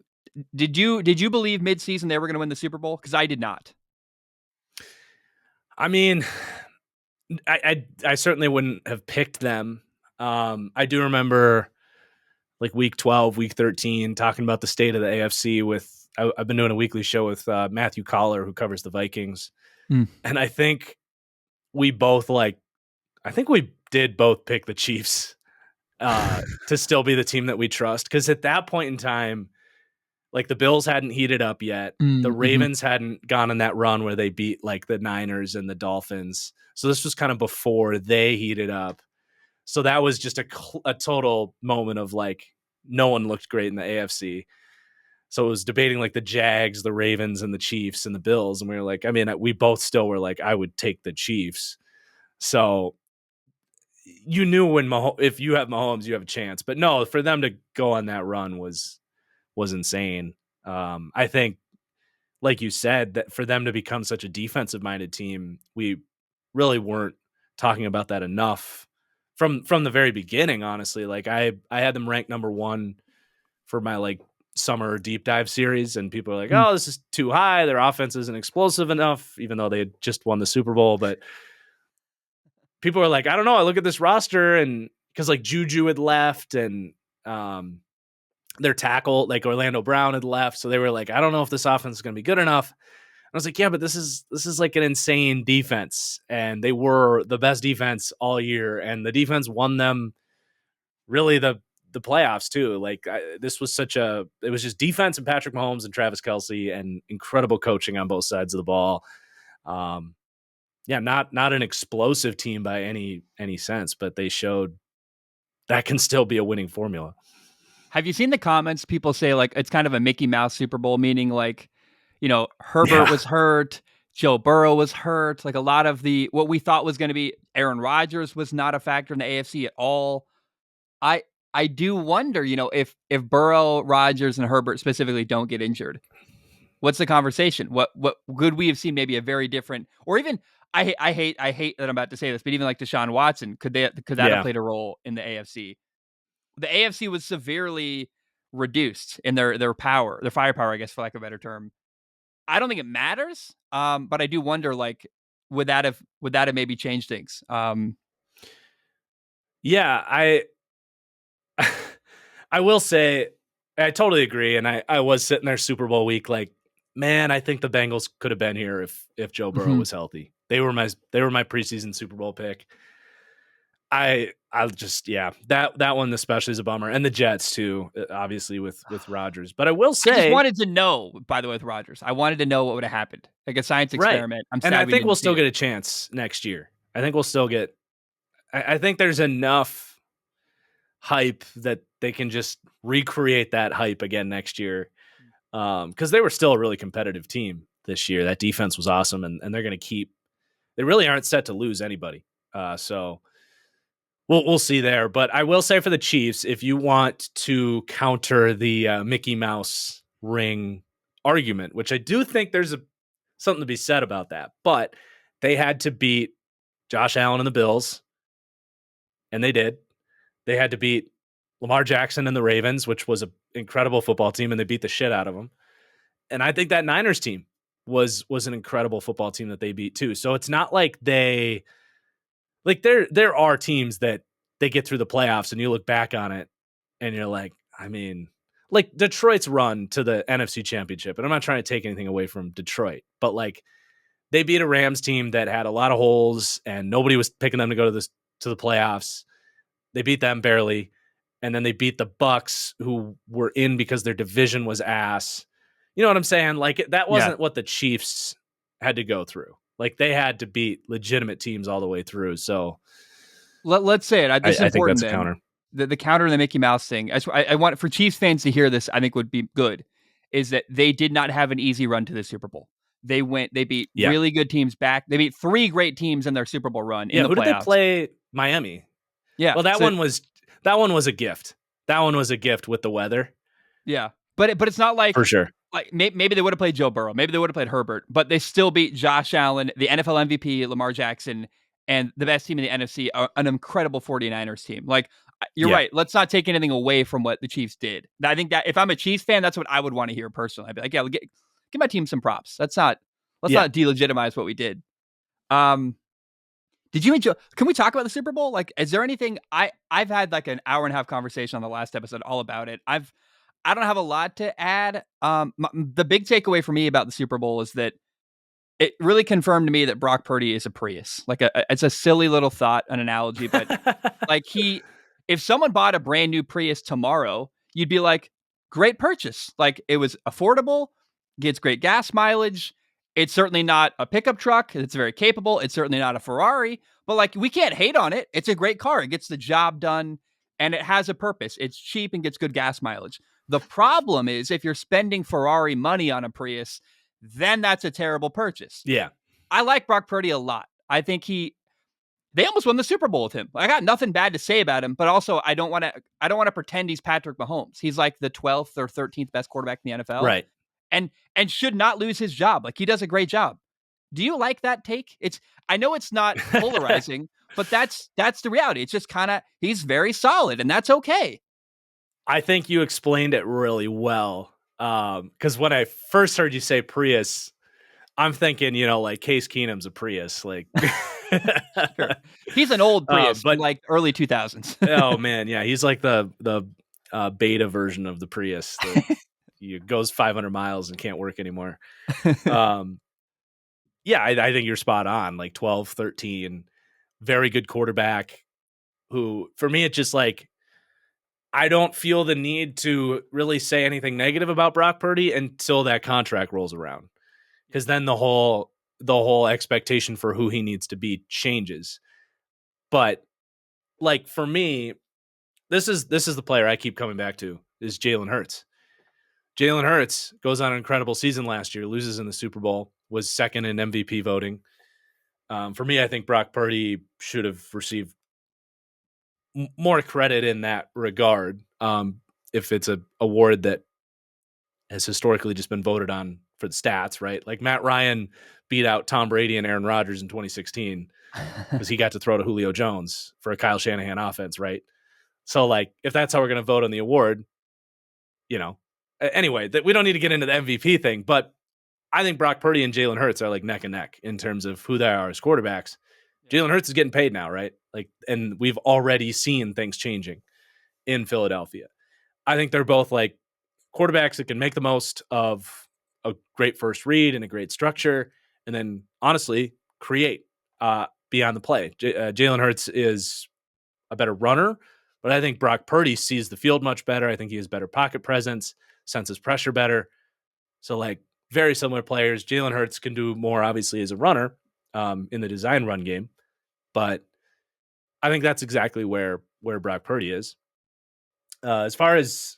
Did you believe midseason they were gonna win the Super Bowl? Because I did not. I mean, I certainly wouldn't have picked them. I do remember like week 12, week 13, talking about the state of the AFC with. I've been doing a weekly show with Matthew Collar, who covers the Vikings, Mm. and I think we both I think we did both pick the Chiefs to still be the team that we trust. Because at that point in time, like the Bills hadn't heated up yet. The Mm-hmm. Ravens hadn't gone on that run where they beat like the Niners and the Dolphins. So this was kind of before they heated up. So that was just a total moment of like no one looked great in the AFC. So it was debating like the Jags, the Ravens, and the Chiefs and the Bills. And we were like, I mean, we both still were like, I would take the Chiefs. So you knew if you have Mahomes, you have a chance. But no, for them to go on that run was insane. I think, like you said, that for them to become such a defensive minded team, we really weren't talking about that enough from the very beginning. Honestly, like I had them ranked number one for my like summer deep dive series, and people are like, Mm. "Oh, this is too high. Their offense isn't explosive enough," even though they had just won the Super Bowl. But people are like, I don't know. I look at this roster and because like Juju had left and their tackle, like Orlando Brown had left. So they were like, I don't know if this offense is going to be good enough. I was like, yeah, but this is like an insane defense. And they were the best defense all year. And the defense won them really the the playoffs too. Like this was it was just defense and Patrick Mahomes and Travis Kelce and incredible coaching on both sides of the ball. Yeah, not an explosive team by any sense, but they showed that can still be a winning formula. Have you seen the comments? People say like it's kind of a Mickey Mouse Super Bowl, meaning like, Herbert was hurt, Joe Burrow was hurt. Like a lot of what we thought was going to be Aaron Rodgers was not a factor in the AFC at all. I I do wonder, if Burrow, Rodgers, and Herbert specifically don't get injured, what's the conversation? What could we have seen? Maybe a very different, or even I hate that I'm about to say this, but even like Deshaun Watson, could that have Yeah. played a role in the AFC? The AFC was severely reduced in their power, their firepower, I guess, for lack of a better term. I don't think it matters, but I do wonder, like, would that have maybe changed things? Yeah, I will say I totally agree, and I was sitting there Super Bowl week like, man, I think the Bengals could have been here if Joe Burrow Mhm. was healthy. They were my preseason Super Bowl pick. I'll just that one especially is a bummer, and the Jets too, obviously with Rodgers. But I will I just say, wanted to know, by the way, with Rodgers, I wanted to know what would have happened, like a science right, experiment. I'm and I sad we think didn't we'll see still it. get a chance next year. I think we'll still get. I think there's enough hype that they can just recreate that hype again next year. Because they were still a really competitive team this year. That defense was awesome, and they're going to keep. They really aren't set to lose anybody. So we'll see there. But I will say for the Chiefs, if you want to counter the Mickey Mouse ring argument, which I do think there's something to be said about that, but they had to beat Josh Allen and the Bills, and they did. They had to beat Lamar Jackson and the Ravens, which was an incredible football team, and they beat the shit out of them. And I think that Niners team was an incredible football team that they beat too. So it's not like there are teams that they get through the playoffs and you look back on it and you're like, I mean, like Detroit's run to the NFC Championship, and I'm not trying to take anything away from Detroit, but like they beat a Rams team that had a lot of holes and nobody was picking them to go to the playoffs. They beat them barely, and then they beat the Bucks, who were in because their division was ass. You know what I'm saying? Like that Yeah. wasn't what the Chiefs had to go through. Like they had to beat legitimate teams all the way through. So Let's say it. This is I think important that's a then. counter. The counter and the Mickey Mouse thing. I want for Chiefs fans to hear this. I think would be good. Is that they did not have an easy run to the Super Bowl. They beat Yeah. really good teams back. They beat three great teams in their Super Bowl run in Yeah. the Who did they playoffs. play? Miami. Yeah. Well, that So one was a gift. That one was a gift with the weather yeah, but it's not for like sure. maybe they would have played Joe Burrow, maybe they would have played Herbert, but they still beat Josh Allen, the NFL MVP, Lamar Jackson, and the best team in the NFC, an incredible 49ers team. Like you're Yeah. right. Let's not take anything away from what the Chiefs did. I think that if I'm a Chiefs fan, that's what I would want to hear personally. I'd be like, yeah, give my team some props. Let's not Yeah. delegitimize what we did. Um, did you enjoy? Can we talk about the Super Bowl? Like, is there anything I've had like an hour and a half conversation on the last episode all about it. I don't have a lot to add. The big takeaway for me about the Super Bowl is that it really confirmed to me that Brock Purdy is a Prius. Like it's a silly little thought, an analogy, but like if someone bought a brand new Prius tomorrow, you'd be like, great purchase. Like it was affordable, gets great gas mileage. It's certainly not a pickup truck. It's very capable. It's certainly not a Ferrari, but like we can't hate on it. It's a great car. It gets the job done and it has a purpose. It's cheap and gets good gas mileage. The problem is if you're spending Ferrari money on a Prius, then that's a terrible purchase. Yeah. I like Brock Purdy a lot. I think they almost won the Super Bowl with him. I got nothing bad to say about him, but also I don't want to pretend he's Patrick Mahomes. He's like the 12th or 13th best quarterback in the NFL. Right. And should not lose his job. Like he does a great job. Do you like that take? I know it's not polarizing, but that's the reality. It's just kind of he's very solid and that's okay. I think you explained it really well. Because when I first heard you say Prius, I'm thinking, like Case Keenum's a Prius, like. Sure. He's an old Prius But from like early 2000s. oh man, yeah, he's like the beta version of the Prius that goes 500 miles and can't work anymore. Yeah, I think you're spot on. Like 12, 13, very good quarterback. Who for me, it's just like I don't feel the need to really say anything negative about Brock Purdy until that contract rolls around, Yeah. because then the whole expectation for who he needs to be changes. But like for me, this is the player I keep coming back to is Jalen Hurts. Jalen Hurts goes on an incredible season last year, loses in the Super Bowl, was second in MVP voting. For me, I think Brock Purdy should have received more credit in that regard. If it's a award that has historically just been voted on for the stats, right? Like Matt Ryan beat out Tom Brady and Aaron Rodgers in 2016 because he got to throw to Julio Jones for a Kyle Shanahan offense, right? So, like, if that's how we're going to vote on the award, you know, anyway, that we don't need to get into the MVP thing, but I think Brock Purdy and Jalen Hurts are like neck and neck in terms of who they are as quarterbacks. Yeah. Jalen Hurts is getting paid now, right? Like, and we've already seen things changing in Philadelphia. I think they're both like quarterbacks that can make the most of a great first read and a great structure, and then honestly create beyond the play. Jalen Hurts is a better runner, but I think Brock Purdy sees the field much better. I think he has better pocket presence, senses pressure better. So, like, very similar players. Jalen Hurts can do more, obviously, as a runner in the design run game, but I think that's exactly where Brock Purdy is. As far as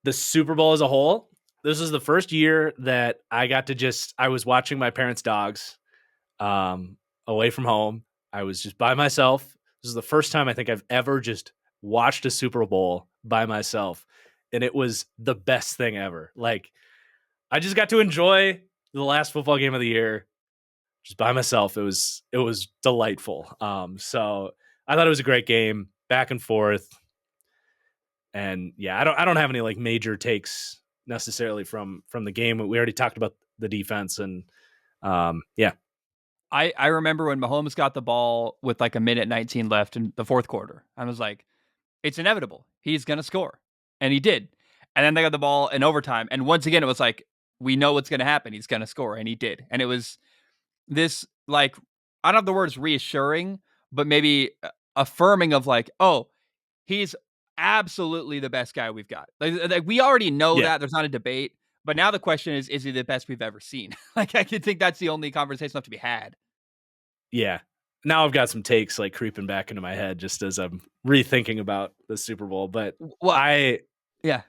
the Super Bowl as a whole, this is the first year that I was watching my parents' dogs um, away from home. I was just by myself. This is the first time I think I've ever just watched a Super Bowl by myself. And it was the best thing ever. Like, I just got to enjoy the last football game of the year just by myself. It was delightful. So I thought it was a great game, back and forth. And yeah, I don't have any like major takes necessarily from the game. We already talked about the defense and yeah. I remember when Mahomes got the ball with like a minute 19 left in the fourth quarter. I was like, it's inevitable. He's going to score. And he did. And then they got the ball in overtime. And once again, it was like, we know what's going to happen. He's going to score. And he did. And it was this, like, I don't know if the word's reassuring, but maybe affirming of like, oh, he's absolutely the best guy we've got. Like we already know Yeah. that. There's not a debate. But now the question is he the best we've ever seen? Like, I could think that's the only conversation left to be had. Yeah. Now I've got some takes like creeping back into my head just as I'm rethinking about the Super Bowl. But Well, I, yeah.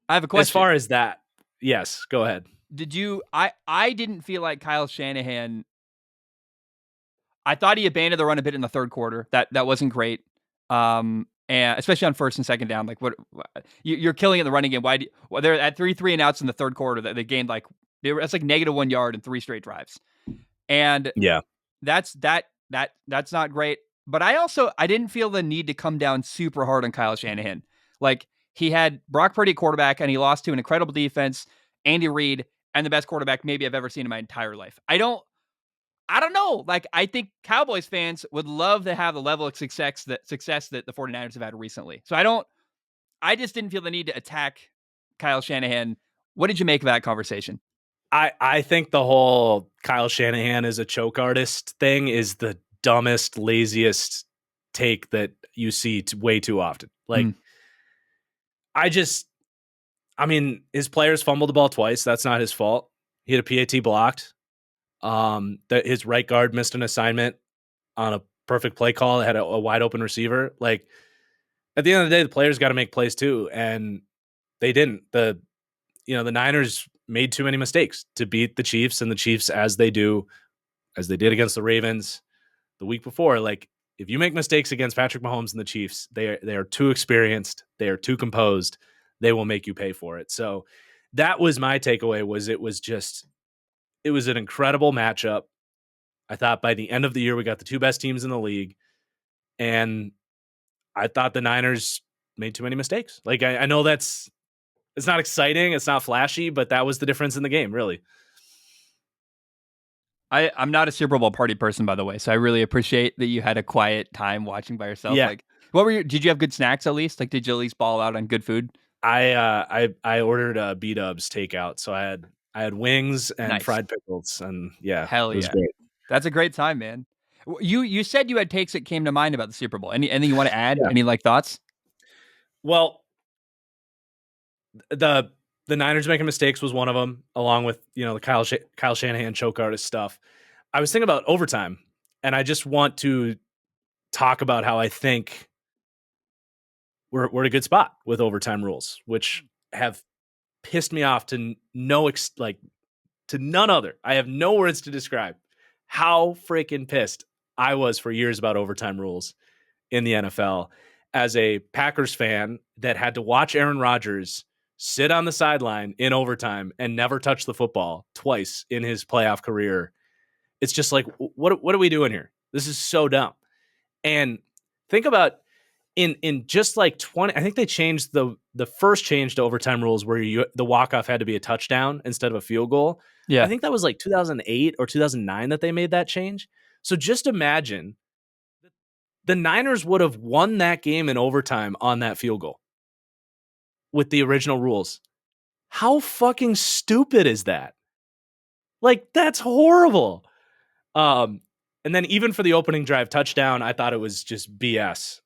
I have a as question. far as that, yes, go ahead. Did you I didn't feel like Kyle Shanahan. I thought he abandoned the run a bit in the third quarter. That wasn't great. And especially on first and second down, like you're killing in the running game. Why? Well, they're at 3 and outs in the third quarter. That they gained like that's like negative 1 yard in 3 straight drives, and Yeah. that's not great. But I didn't feel the need to come down super hard on Kyle Shanahan. Like he had Brock Purdy quarterback, and he lost to an incredible defense, Andy Reid, and the best quarterback maybe I've ever seen in my entire life. I don't know. Like, I think Cowboys fans would love to have the level of success that the 49ers have had recently. So I just didn't feel the need to attack Kyle Shanahan. What did you make of that conversation? I think the whole Kyle Shanahan is a choke artist thing is the dumbest, laziest take that you see way too often. Hmm. Like, I just, I mean, his players fumbled the ball twice. That's not his fault. He had a PAT blocked. That his right guard missed an assignment on a perfect play call. It had a wide open receiver. Like, at the end of the day, the players got to make plays too, and they didn't. The Niners made too many mistakes to beat the Chiefs, and the Chiefs, as they did against the Ravens the week before. Like, if you make mistakes against Patrick Mahomes and the Chiefs, they are too experienced, they are too composed, they will make you pay for it. So that was my takeaway. It was an incredible matchup. I thought by the end of the year we got the two best teams in the league, and I thought the Niners made too many mistakes. Like, I know it's not exciting, it's not flashy, but that was the difference in the game, really. I'm not a Super Bowl party person, by the way, so I really appreciate that you had a quiet time watching by yourself. Yeah, Like, did you have good snacks at least? Like, did you at least ball out on good food? I ordered a B Dubs takeout, so I had wings and Nice. fried pickles, and yeah, Hell it was yeah. great. That's a great time, man. You said you had takes that came to mind about the Super Bowl. Anything you want to add? Yeah, Any like thoughts? Well, the the Niners making mistakes was one of them, along with the Kyle Shanahan choke artist stuff. I was thinking about overtime, and I just want to talk about how I think we're in a good spot with overtime rules, which have pissed me off to to none other. I have no words to describe how freaking pissed I was for years about overtime rules in the NFL as a Packers fan that had to watch Aaron Rodgers sit on the sideline in overtime and never touch the football twice in his playoff career. It's just like, what are we doing here? This is so dumb. And think about in just like 20, I think they changed the first change to overtime rules where the walk-off had to be a touchdown instead of a field goal. I Yeah. think that was like 2008 or 2009 that they made that change. So just imagine the Niners would have won that game in overtime on that field goal with the original rules. How fucking stupid is that? Like, that's horrible. Um, and then even for the opening drive touchdown, I thought it was just BS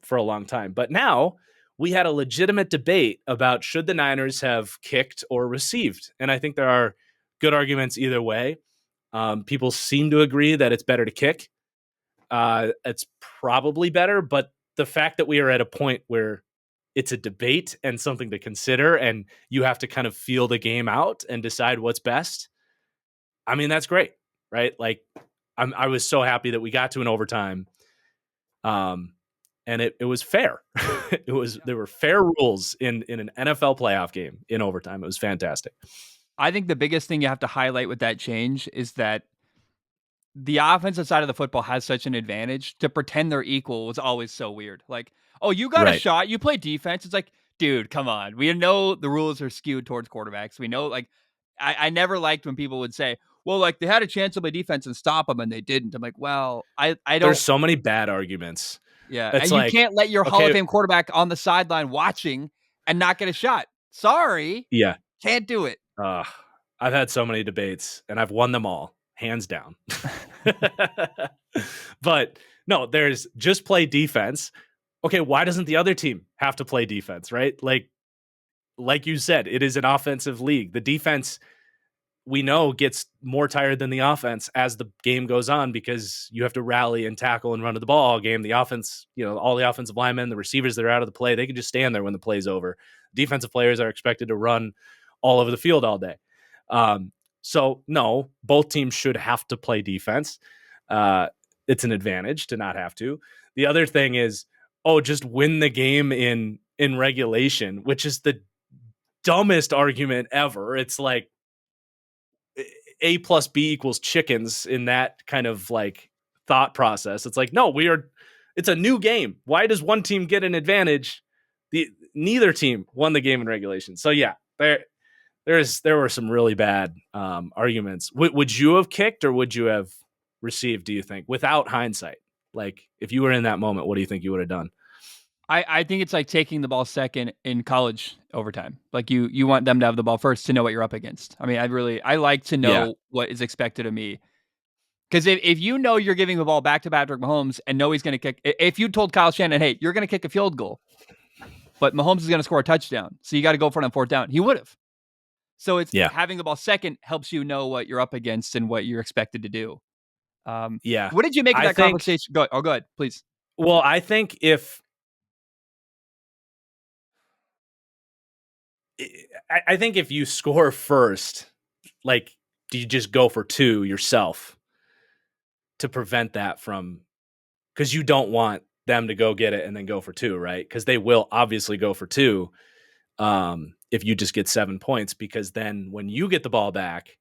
for a long time. But now we had a legitimate debate about should the Niners have kicked or received. And I think there are good arguments either way. People seem to agree that it's better to kick. It's probably better, but the fact that we are at a point where it's a debate and something to consider, and you have to kind of feel the game out and decide what's best. I mean, that's great, right? Like, I was so happy that we got to an overtime, um, and it was fair. There were fair rules in an NFL playoff game in overtime. It was fantastic. I think the biggest thing you have to highlight with that change is that the offensive side of the football has such an advantage. To pretend they're equal was always so weird. Like, oh, you got a Right. shot, you play defense. It's like, dude, come on. We know the rules are skewed towards quarterbacks. We know, like, I never liked when people would say, well, like they had a chance to play defense and stop them and they didn't. I'm like, well, I There's don't, so many bad arguments. yeah. It's And you like, can't let your Hall of okay, Fame quarterback on the sideline watching and not get a shot. Sorry, yeah. can't do it. Uh, I've had so many debates and I've won them all, hands down. But no, there's just play defense. Okay, why doesn't the other team have to play defense, right? Like you said, it is an offensive league. The defense we know gets more tired than the offense as the game goes on because you have to rally and tackle and run to the ball all game. The offense, all the offensive linemen, the receivers that are out of the play, they can just stand there when the play's over. Defensive players are expected to run all over the field all day. So no, both teams should have to play defense. It's an advantage to not have to. The other thing is, just win the game in regulation, which is the dumbest argument ever. It's like A plus B equals chickens in that kind of like thought process. It's like, no, it's a new game. Why does one team get an advantage? Neither team won the game in regulation. So yeah, there were some really bad arguments. Would you have kicked or would you have received, do you think, without hindsight? Like, if you were in that moment, what do you think you would have done? I think it's like taking the ball second in college overtime. Like you want them to have the ball first to know what you're up against. I mean, I like to Yeah. know what is expected of me. Because if you know you're giving the ball back to Patrick Mahomes and know he's going to kick, if you told Kyle Shannon, hey, you're going to kick a field goal, but Mahomes is going to score a touchdown, so you got to go for it on fourth down, he would have. So it's Yeah. having the ball second helps you know what you're up against and what you're expected to do. Yeah. What did you make of I that think, conversation? Go ahead, please. well, I think I think if you score first, like, do you just go for two yourself to prevent that from, because you don't want them to go get it and then go for two, right? Because they will obviously go for two if you just get 7 points, because then when you get the ball back,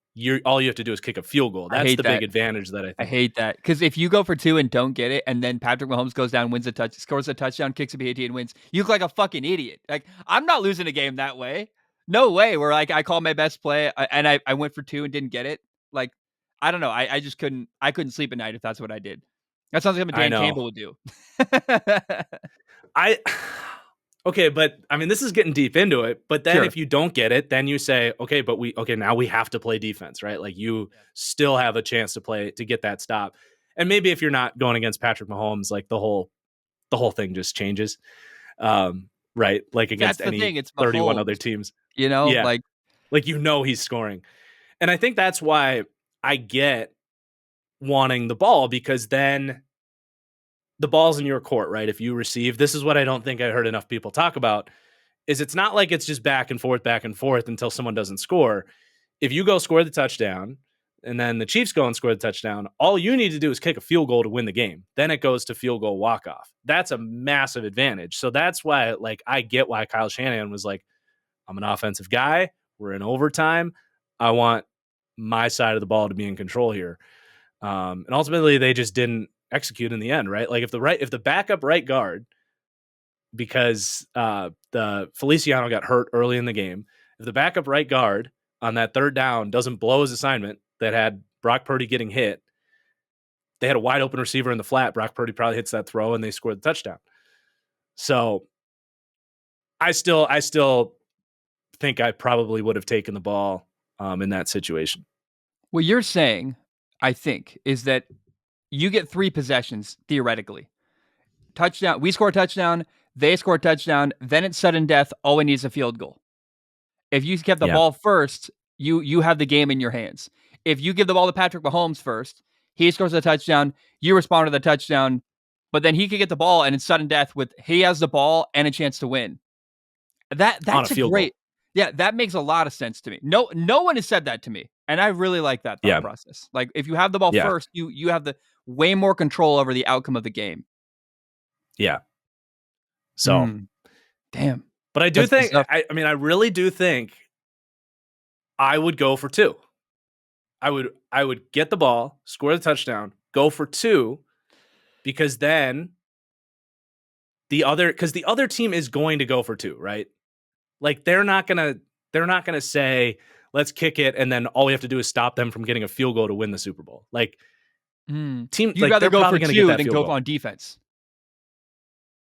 all you have to do is kick a field goal. I That's hate the big that. advantage that I I think. hate that because if you go for two and don't get it, and then Patrick Mahomes goes down, scores a touchdown, kicks a PAT, and wins, you look like a fucking idiot. Like I'm not losing a game that way. No way. Where like I called my best play and I went for two and didn't get it. Like I don't know. I just couldn't. I couldn't sleep at night if that's what I did. That sounds like something I Dan know. Campbell would do. I okay, but I mean, this is getting deep into it. But then Sure. if you don't get it, then you say, okay, but now we have to play defense, right? Like, you still have a chance to get that stop. And maybe if you're not going against Patrick Mahomes, like the whole thing just changes. right? Like against That's the any thing. It's 31 other Mahomes, teams. you know, Yeah. like Like, he's scoring. And I think that's why I get wanting the ball, because then the ball's in your court, right? If you receive, this is what I don't think I heard enough people talk about, is it's not like it's just back and forth until someone doesn't score. If you go score the touchdown and then the Chiefs go and score the touchdown, all you need to do is kick a field goal to win the game. Then it goes to field goal walk-off. That's a massive advantage. So that's why, like, I get why Kyle Shanahan was like, I'm an offensive guy. We're in overtime. I want my side of the ball to be in control here. And ultimately they just didn't execute in the end, right? Like if the backup right guard, because the Feliciano got hurt early in the game, if the backup right guard on that third down doesn't blow his assignment that had Brock Purdy getting hit, they had a wide open receiver in the flat. Brock Purdy probably hits that throw and they scored the touchdown. So I still think I probably would have taken the ball in that situation. what you're saying, I think, is that you get 3 possessions theoretically. Touchdown, we score a touchdown, they score a touchdown, then it's sudden death. All we need is a field goal. If you kept the Yeah, ball first, you have the game in your hands. If you give the ball to Patrick Mahomes first, he scores a touchdown, you respond to the touchdown, but then he could get the ball and it's sudden death with he has the ball and a chance to win. on a That's a field goal. great. Yeah, that makes a lot of sense to me. No one has said that to me, and I really like that thought Yeah, process. Like if you have the ball yeah, first, you have the way more control over the outcome of the game. yeah. So, Hmm. Damn, but I do that's good think, stuff. I mean, I really do think I would go for two. I would get the ball, score the touchdown, go for two, because then the other team is going to go for two, right? Like they're not gonna say, let's kick it, and then all we have to do is stop them from getting a field goal to win the Super Bowl. Like team, You'd like rather they're go for probably gonna get two that than field go goal. on defense.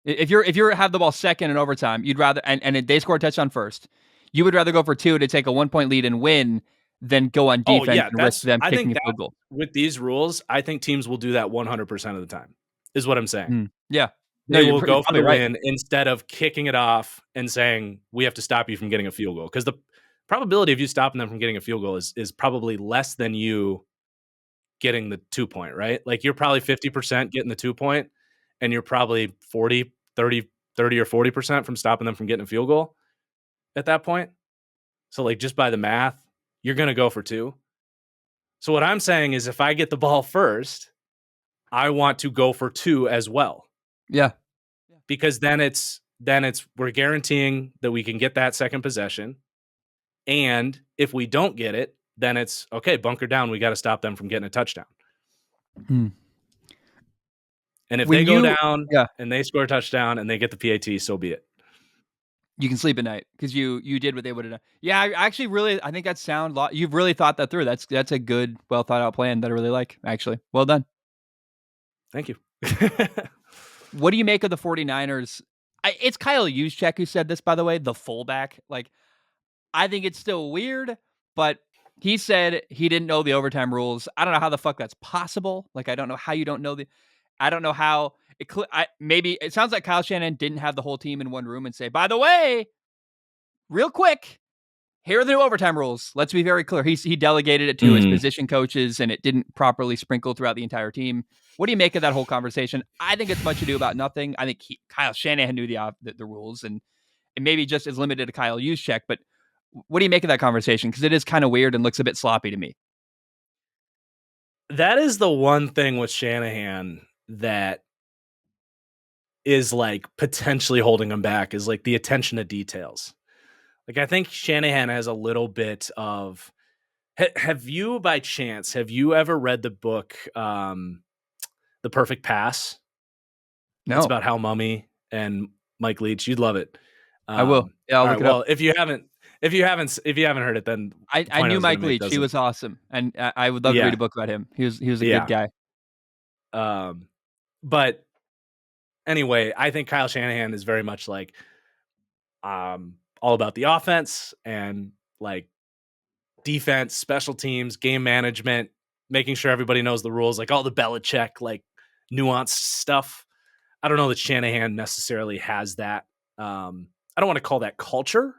If you're have the ball second in overtime, you'd rather and they score a touchdown first. You would rather go for two to take a 1 point lead and win than go on Oh defense yeah, and risk them I kicking think a that field goal. with these rules, I think teams will do that 100% of the time. Is what I'm saying. Yeah. No, They will you're go for probably the right. win instead of kicking it off and saying we have to stop you from getting a field goal, because the probability of you stopping them from getting a field goal is probably less than you getting the 2 point, right? Like you're probably 50% getting the 2 point, and you're probably 30 or 40% from stopping them from getting a field goal at that point. So like just by the math, you're going to go for two. So what I'm saying is if I get the ball first, I want to go for two as well, Yeah. because then it's we're guaranteeing that we can get that second possession. And if we don't get it, then it's okay, bunker down. We got to stop them from getting a touchdown. Hmm. And if When they go you down yeah, and they score a touchdown and they get the PAT, so be it. you can sleep at night because you did what they would have done. Yeah, I actually really I think that's sound. You've really thought that through. That's a good, well thought out plan that I really like. Actually, well done. Thank you. What do you make of the 49ers? It's Kyle Juszczyk who said this, by the way, the fullback. Like, I think it's still weird, but he said he didn't know the overtime rules. I don't know how the fuck that's possible. Like, I don't know how you don't know the. I don't know how it. Maybe it sounds like Kyle Shanahan didn't have the whole team in one room and say, by the way, real quick, here are the new overtime rules. Let's be very clear. He delegated it to his Mm. position coaches, and it didn't properly sprinkle throughout the entire team. What do you make of that whole conversation? I think it's much ado about nothing. I think Kyle Shanahan knew the rules, and it maybe just is limited to Kyle Juszczyk. But what do you make of that conversation? Because it is kind of weird and looks a bit sloppy to me. That is the one thing with Shanahan that is like potentially holding him back, is like the attention to details. Like I think Shanahan has a little bit of. Have you, by chance, have you ever read the book The Perfect Pass? It's No, about Hal Mummy and Mike Leach. You'd love it. I will. Yeah, I'll All look right. it up. Well, if you haven't heard it, then the I point I knew was going to Mike make Leach. He doesn't. was awesome, and I would love to read Yeah, a book about him. He was a good yeah. guy. But anyway, I think Kyle Shanahan is very much like all about the offense and like defense, special teams, game management, making sure everybody knows the rules, like all the Belichick like nuanced stuff. I don't know that Shanahan necessarily has that. I don't want to call that culture.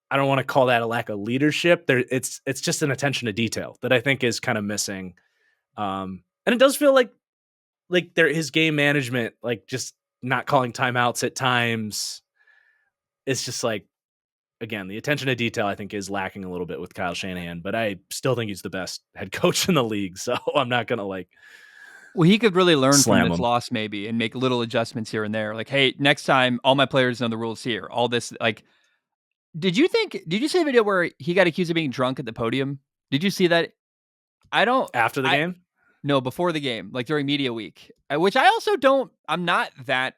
I don't want to call that a lack of leadership. It's just an attention to detail that I think is kind of missing. And it does feel like his game management, like just not calling timeouts at times. It's just like, again, the attention to detail I think is lacking a little bit with Kyle Shanahan, but I still think he's the best head coach in the league. So I'm not gonna like Well, he could really learn from slam this him. loss maybe and make little adjustments here and there. Like, hey, next time all my players know the rules here. All this like did you see the video where he got accused of being drunk at the podium? Did you see that? I don't After the I game? No, before the game, like during media week, which I also don't I'm not that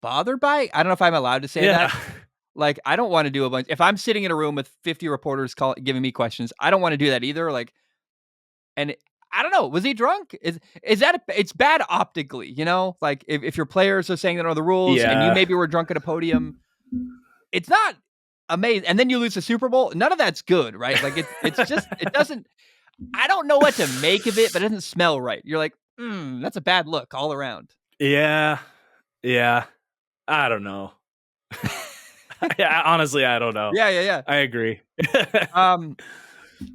bothered by. I don't know if I'm allowed to say Yeah. that. Like, I don't wanna do a bunch if I'm sitting in a room with 50 reporters giving me questions, I don't wanna do that either, like, and I don't know, was he drunk? Is that it's bad optically, you know? Like, if your players are saying they know the rules and you Yeah. maybe were drunk at a podium, it's not amazing, and then you lose the Super Bowl, none of that's good, right? Like, it's just it doesn't I don't know what to make of it, but it doesn't smell right. You're like, that's a bad look all around." Yeah. Yeah. I don't know. Yeah, honestly, I don't know. Yeah, yeah, yeah. I agree. Um,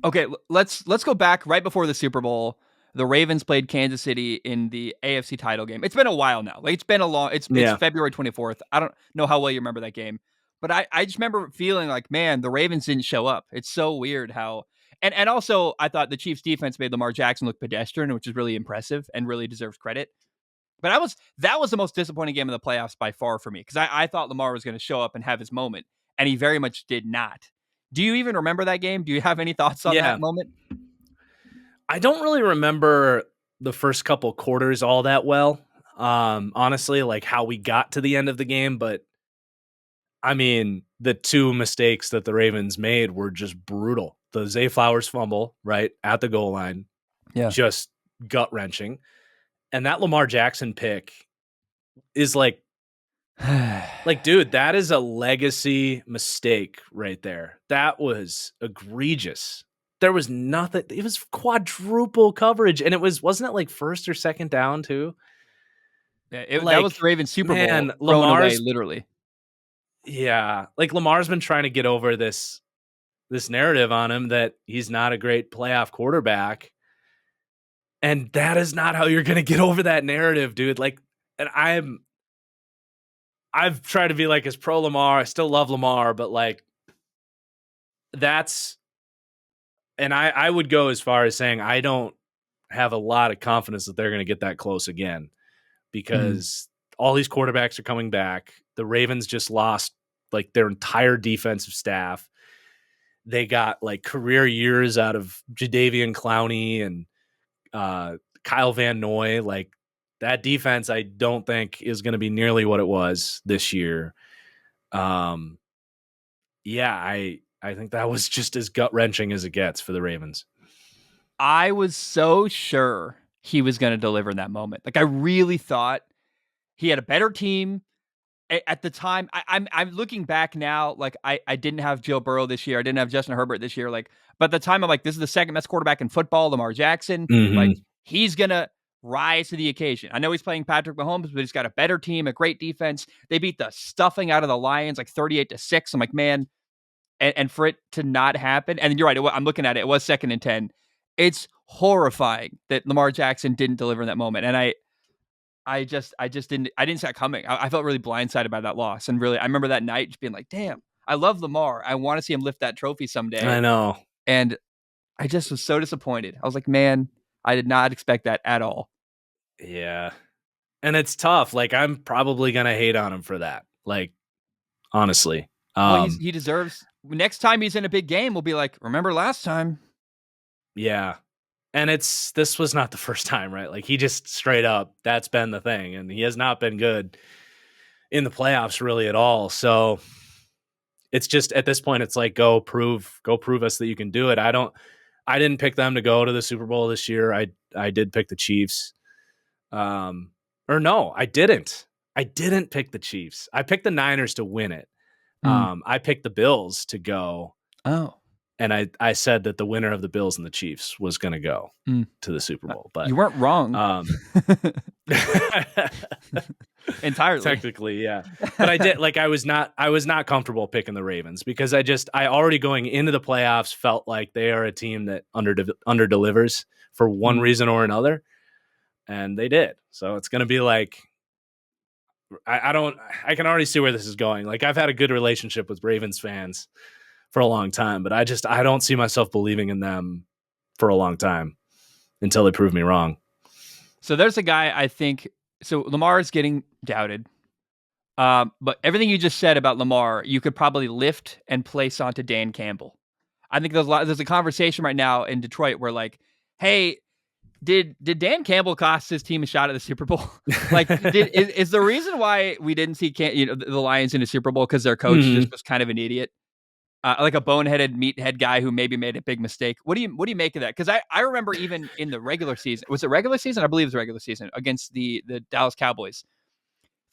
okay, let's go back right before the Super Bowl. The Ravens played Kansas City in the AFC title game. It's been a while now. Like it's been a long. It's Yeah. February 24th. I don't know how well you remember that game, but I just remember feeling like, man, the Ravens didn't show up. It's so weird how. And also, I thought the Chiefs' defense made Lamar Jackson look pedestrian, which is really impressive and really deserves credit. But that was the most disappointing game of the playoffs by far for me because I thought Lamar was going to show up and have his moment, and he very much did not. Do you even remember that game? Do you have any thoughts on that Yeah. moment? I don't really remember the first couple quarters all that well. Honestly, like how we got to the end of the game, but I mean, the two mistakes that the Ravens made were just brutal. The Zay Flowers fumble, right, at the goal line, Yeah. just gut-wrenching. And that Lamar Jackson pick is like, dude, that is a legacy mistake right there. That was egregious. There was nothing. It was quadruple coverage, and wasn't it like first or second down too? Yeah, that was the Like, Ravens Super Bowl man, thrown away, literally. Like Lamar's been trying to get over this narrative on him that he's not a great playoff quarterback, and that is not how you're going to get over that narrative, dude. Like, and I've tried to be like as pro Lamar. I still love Lamar, but like that's and I would go as far as saying I don't have a lot of confidence that they're going to get that close again Mm. because all these quarterbacks are coming back. The Ravens just lost like their entire defensive staff. They got like career years out of Jadeveon Clowney and Kyle Van Noy. Like that defense, I don't think is going to be nearly what it was this year. Um, yeah, I think that was just as gut wrenching as it gets for the Ravens. I was so sure he was going to deliver in that moment. Like I really thought he had a better team at the time. I'm looking back now. Like I didn't have Joe Burrow this year. I didn't have Justin Herbert this year. Like, but at the time I'm like, this is the second best quarterback in football, Lamar Jackson. Like Mm-hmm. he's gonna rise to the occasion. I know he's playing Patrick Mahomes, but he's got a better team, a great defense. They beat the stuffing out of the Lions like 38-6. I'm like, man, and for it to not happen, and you're right. I'm looking at it. It was 2nd and 10. It's horrifying that Lamar Jackson didn't deliver in that moment, and I just didn't see that coming. I felt really blindsided by that loss, and really, I remember that night just being like, "Damn, I love Lamar. I want to see him lift that trophy someday." I know. And I just was so disappointed. I was like, "Man, I did not expect that at all." Yeah. And it's tough. Like I'm probably going to hate on him for that. Like honestly. Well, he deserves. Next time he's in a big game, we'll be like, "Remember last time?" Yeah. And this was not the first time, right? Like he just straight up, that's been the thing. And he has not been good in the playoffs really at all. So it's just at this point, it's like go prove us that you can do it. I didn't pick them to go to the Super Bowl this year. I did pick the Chiefs. Or no, I didn't. I didn't pick the Chiefs. I picked the Niners to win it. Mm. I picked the Bills to go. Oh. and I said that the winner of the Bills and the Chiefs was going to go Mm. to the Super Bowl, but You weren't wrong. um, Entirely. technically, yeah. But I did like I was not comfortable picking the Ravens because I already going into the playoffs felt like they are a team that under delivers for one Mm. reason or another, and they did. So it's going to be like I don't I can already see where this is going. Like I've had a good relationship with Ravens fans for a long time, but I don't see myself believing in them for a long time until they prove me wrong. So there's a guy I think. So Lamar is getting doubted. But everything you just said about Lamar, you could probably lift and place onto Dan Campbell. I think there's a conversation right now in Detroit where like, hey, did Dan Campbell cost his team a shot at the Super Bowl? Like, is the reason why we didn't see the Lions in the Super Bowl because their coach Mm-hmm. just was kind of an idiot, like a boneheaded meathead guy who maybe made a big mistake. What do you make of that? Because I remember even in the regular season, was it regular season? I believe it was regular season against the Dallas Cowboys.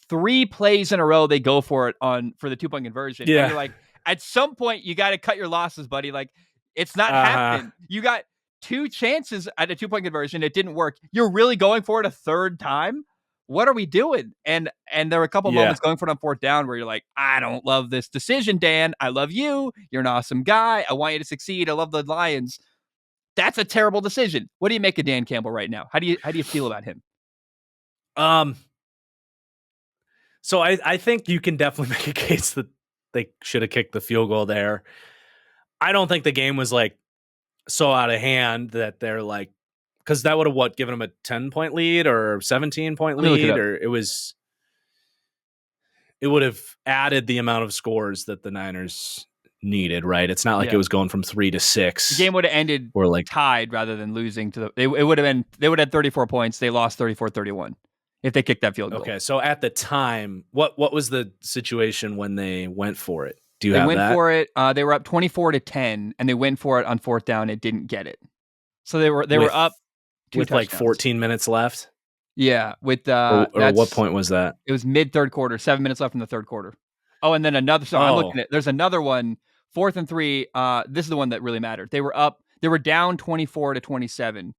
3 plays in a row they go for it for the 2-point conversion, and Yeah. you're like, at some point you got to cut your losses, buddy. Like, it's not Uh-huh. happening. You got 2 chances at a 2-point conversion, it didn't work. You're really going for it a third time? What are we doing? And there were a couple Yeah. moments going for it on 4th down where you're like, I don't love this decision, Dan. I love you. You're an awesome guy. I want you to succeed. I love the Lions. That's a terrible decision. What do you make of Dan Campbell right now? How do you feel about him? Um. So I think you can definitely make a case that they should have kicked the field goal there. I don't think the game was like so out of hand that they're like, because that would have given them a 10-point lead or 17-point Let me look it lead, up. or it would have added the amount of scores that the Niners needed, right? It's not like Yeah. it was going from 3 to 6. The game would have ended or like tied rather than losing to they would have had 34 points. They lost 34-31 if they kicked that field goal. okay. So at the time, what was the situation when they went for it? Do you They have went that? for it. They were up 24-10, and they went for it on 4th down. It didn't get it. So they were up 2 with like touchdowns. 14 minutes left. Yeah, with Or what point was that? It was mid third quarter, 7 minutes left in the third quarter. Oh, and then another. So I'm looking at. There's another one, 4th and 3. This is the one that really mattered. They were down 24-27.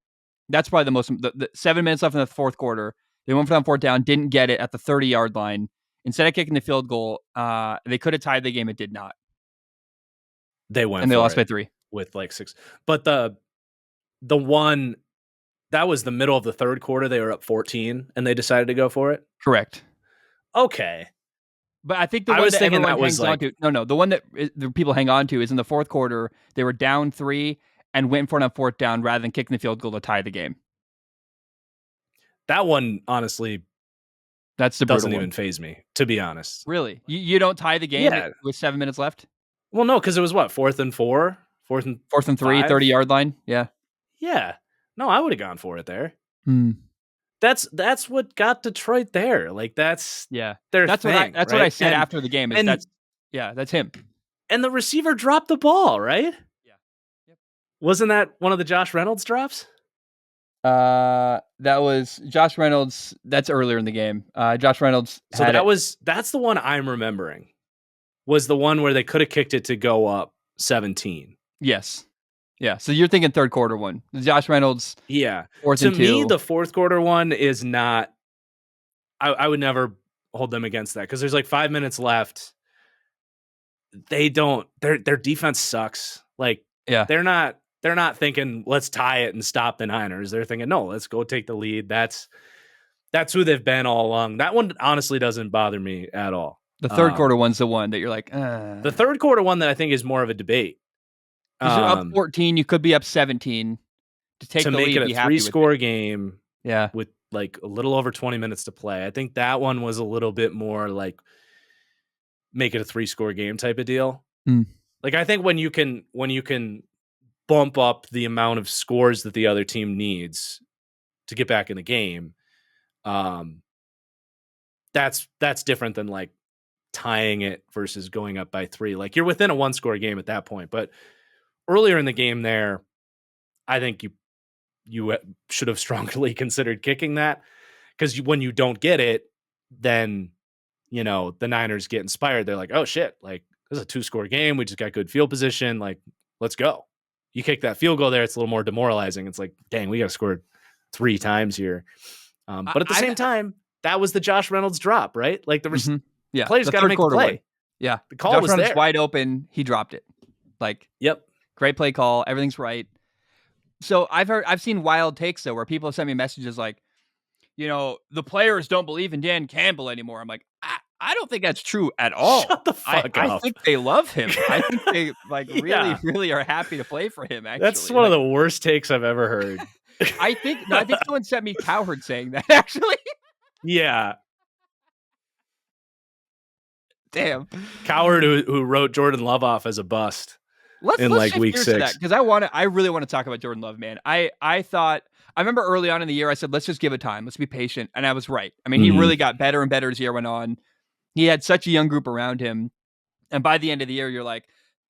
That's probably the 7 minutes left in the 4th quarter. They went for it on 4th down, didn't get it at the 30-yard line. Instead of kicking the field goal, they could have tied the game. It did not. They went And they for lost it by 3 with like 6. But the one that was the middle of the third quarter. They were up 14, and they decided to go for it. Correct. Okay. But I think the I one was that thinking everyone that was hangs on like to, no, the one that the people hang on to is in the 4th quarter. They were down 3 and went for it on 4th down rather than kicking the field goal to tie the game. that one. Honestly, That's the doesn't brutal even one. faze me, to be honest. Really? You don't tie the game Yeah. with 7 minutes left? Well, no, because it was what, 4th and 4, 4th and 4th and 3, 5? 30-yard line? Yeah. Yeah. No, I would have gone for it there. Hmm. That's what got Detroit there. Like that's Yeah. their That's thing. what right? I said after the game is and that's him. and the receiver dropped the ball, right? Yeah. Yep. Wasn't that one of the Josh Reynolds drops? That was Josh Reynolds. That's earlier in the game. Josh Reynolds So had that's the one I'm remembering. Was the one where they could have kicked it to go up 17. Yes. Yeah. So you're thinking third quarter one. Josh Reynolds. Yeah. 4th To and 2. me, the fourth quarter one is not. I would never hold them against that because there's like 5 minutes left. They don't. Their defense sucks. Like Yeah. they're not thinking let's tie it and stop the Niners. They're thinking no, let's go take the lead. That's who they've been all along. That one honestly doesn't bother me at all. The third quarter one's the one that you're like, The third quarter one that I think is more of a debate. because you're up 14, you could be up 17 to take to the make lead. it Be a happy with 3-score it. game Yeah. with like a little over 20 minutes to play. I think that one was a little bit more like make it a 3-score game type of deal. Mm. Like I think when you can bump up the amount of scores that the other team needs to get back in the game, that's different than like tying it versus going up by 3. Like you're within a 1-score game at that point. But earlier in the game there, I think you should have strongly considered kicking that because when you don't get it, then, the Niners get inspired. They're like, oh shit, like this is a 2-score game. We just got good field position. Like let's go. You kick that field goal there, it's a little more demoralizing. It's like, dang, we got to score 3 times here. But at the same time, that was the Josh Reynolds drop, right? Like Yeah, players the got to third make the quarter one. play. Yeah, The call Josh was Reynolds there. wide open. He dropped it. Like, yep. Great play call. Everything's right. So I've seen wild takes though, where people have sent me messages like, the players don't believe in Dan Campbell anymore. I'm like, I don't think that's true at all. Shut the fuck I up. think they love him. I think they really, Yeah. really are happy to play for him. Actually, That's one of the worst takes I've ever heard. I think someone sent me Cowherd saying that actually. Yeah. Damn. Cowherd who wrote Jordan Love off as a bust. Let's like shift week gears 6 to that, because I really want to talk about Jordan Love, man. I remember early on in the year I said, let's just give it time, let's be patient, and I was right. I mean, he really got better and better as the year went on. He had such a young group around him, and by the end of the year, you're like,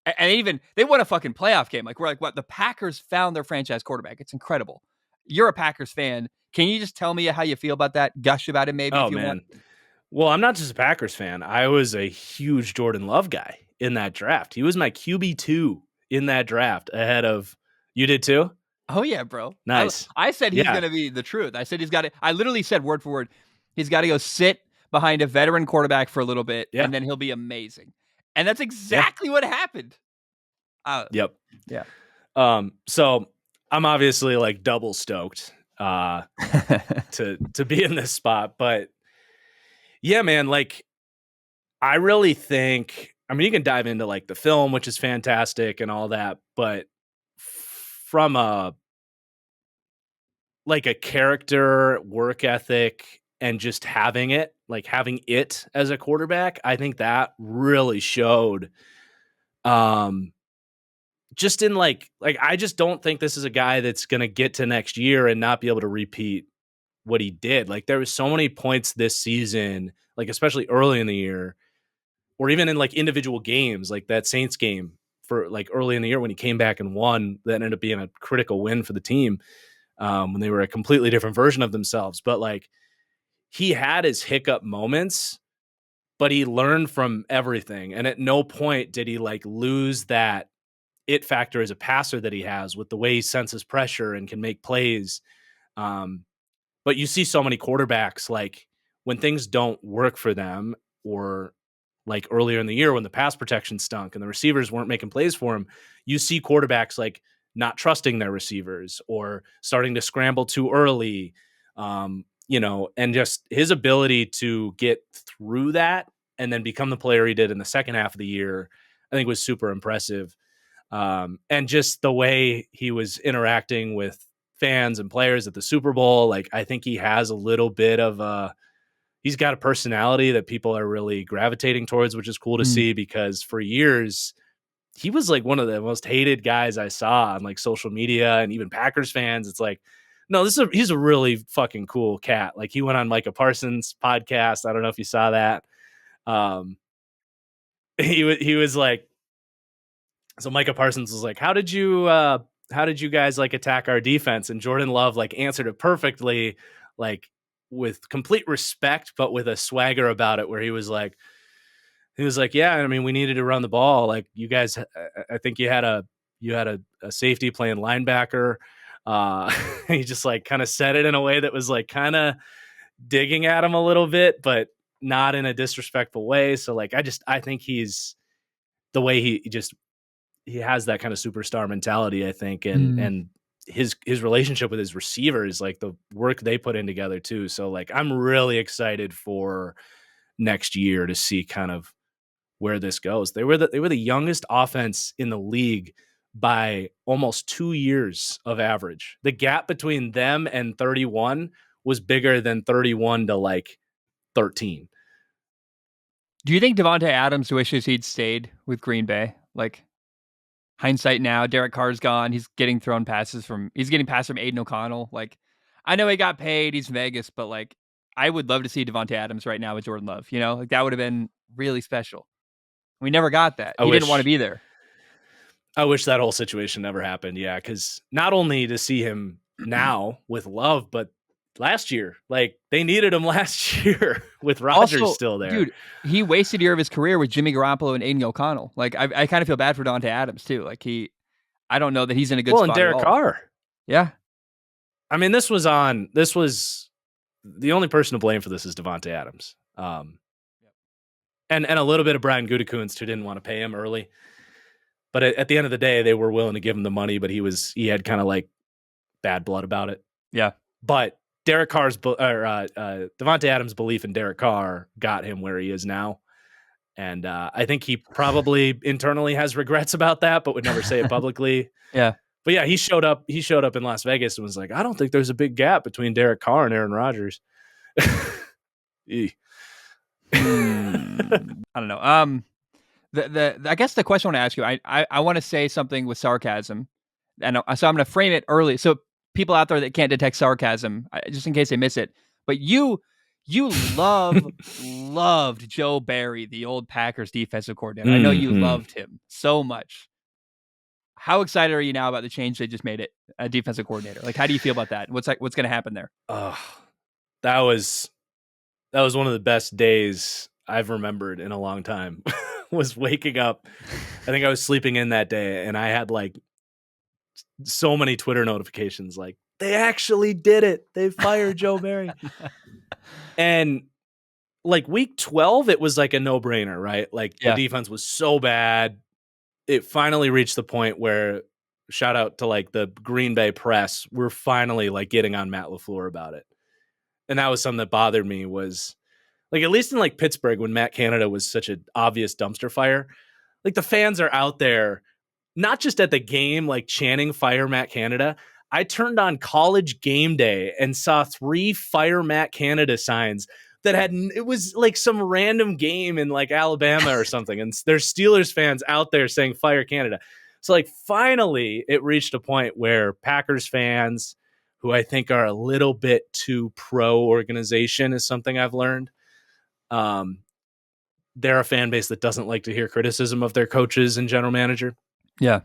and even they won a fucking playoff game. Like, we're like, what? The Packers found their franchise quarterback. It's incredible. You're a Packers fan. Can you just tell me how you feel about that? Gush about it, maybe, if you want. Well, I'm not just a Packers fan. I was a huge Jordan Love guy in that draft. He was my QB2 in that draft ahead of you did too? Oh yeah, bro. Nice. I said he's going to be the truth. I said I literally said word for word, he's got to go sit behind a veteran quarterback for a little bit, and then he'll be amazing. And that's exactly what happened. Yep. Yeah. So I'm obviously like double stoked to be in this spot, but yeah, man, like I really think, I mean, you can dive into like the film, which is fantastic and all that, but from a character, work ethic, and just having it as a quarterback, I think that really showed. Just in like I just don't think this is a guy that's going to get to next year and not be able to repeat what he did. Like there was so many points this season, like especially early in the year, or even in like individual games, like that Saints game for like early in the year when he came back and won, that ended up being a critical win for the team when they were a completely different version of themselves. But like he had his hiccup moments, but he learned from everything. And at no point did he like lose that it factor as a passer that he has with the way he senses pressure and can make plays. But you see so many quarterbacks, like when things don't work for them, or like earlier in the year when the pass protection stunk and the receivers weren't making plays for him, you see quarterbacks like not trusting their receivers or starting to scramble too early, and just his ability to get through that and then become the player he did in the second half of the year, I think was super impressive. And just the way he was interacting with fans and players at the Super Bowl, like I think he has a little bit of he's got a personality that people are really gravitating towards, which is cool to see, because for years he was like one of the most hated guys I saw on like social media and even Packers fans. It's like, no, he's a really fucking cool cat. Like he went on Micah Parsons' podcast. I don't know if you saw that. He was like, so Micah Parsons was like, how did you guys like attack our defense? And Jordan Love like answered it perfectly, like with complete respect, but with a swagger about it, where he was like, yeah, I mean, we needed to run the ball. Like you guys, I think you had a safety playing linebacker. He just like kind of said it in a way that was like kind of digging at him a little bit, but not in a disrespectful way. So like, I think he's the way he has that kind of superstar mentality, I think. And his relationship with his receivers, like the work they put in together too. So like, I'm really excited for next year to see kind of where this goes. They were the youngest offense in the league by almost 2 years of average. The gap between them and 31 was bigger than 31 to like 13. Do you think Devontae Adams wishes he'd stayed with Green Bay? Like, hindsight now, Derek Carr's gone. He's getting passes from Aiden O'Connell. Like, I know he got paid. He's Vegas, but like, I would love to see Devontae Adams right now with Jordan Love. Like that would have been really special. We never got that. He didn't want to be there. I wish that whole situation never happened. Yeah, because not only to see him now with Love, but last year, like they needed him last year with Rodgers still there. Dude, he wasted a year of his career with Jimmy Garoppolo and Aiden O'Connell. Like I kind of feel bad for Devontae Adams too. Like he I don't know that he's in a good Well, and spot at Derek all. Carr. Yeah. I mean, this was the only person to blame for this is Devontae Adams. And a little bit of Brian Gutekunst, who didn't want to pay him early. But at the end of the day, they were willing to give him the money, but he had kind of like bad blood about it. Yeah. But Devontae Adams' belief in Derek Carr got him where he is now. And I think he probably internally has regrets about that, but would never say it publicly. Yeah. But yeah, he showed up in Las Vegas and was like, I don't think there's a big gap between Derek Carr and Aaron Rodgers. I don't know. I guess the question I want to ask you, I want to say something with sarcasm, and so I'm going to frame it early, so people out there that can't detect sarcasm, just in case they miss it. But you loved Joe Barry, the old Packers defensive coordinator. I know you loved him so much. How excited are you now about the change they just made it a defensive coordinator? Like, how do you feel about that? What's going to happen there? That was one of the best days I've remembered in a long time. Was waking up. I think I was sleeping in that day, and I had like so many Twitter notifications like, they actually did it. They fired Joe Barry. And like week 12, it was like a no-brainer, right? Like the defense was so bad. It finally reached the point where, shout out to like the Green Bay press, we're finally like getting on Matt LaFleur about it. And that was something that bothered me, was like, at least in like Pittsburgh, when Matt Canada was such an obvious dumpster fire, like the fans are out there, not just at the game, like chanting fire Matt Canada. I turned on College Game Day and saw 3 fire Matt Canada signs that it was like some random game in like Alabama or something. And there's Steelers fans out there saying fire Canada. So like finally it reached a point where Packers fans, who I think are a little bit too pro organization, is something I've learned. They're a fan base that doesn't like to hear criticism of their coaches and general manager. Yeah.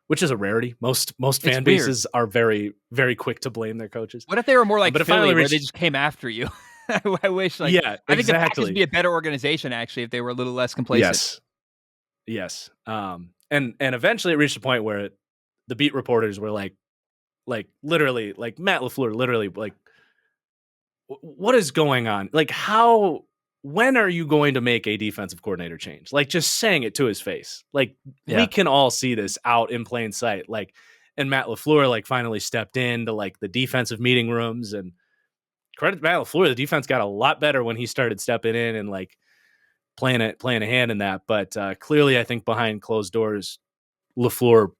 Which is a rarity. Most fan bases are very, very quick to blame their coaches. What if they were more like Philly, where they reached... just came after you? I wish, like, yeah, I think the Packers would be a better organization, actually, if they were a little less complacent. Yes. And eventually it reached a point where the beat reporters were like literally, like Matt LaFleur, literally like, what is going on? Like, when are you going to make a defensive coordinator change? Like, just saying it to his face. Like, we can all see this out in plain sight. Like, and Matt LaFleur like finally stepped into like the defensive meeting rooms, and credit Matt LaFleur, the defense got a lot better when he started stepping in and like playing a hand in that. But clearly, I think behind closed doors, LaFleur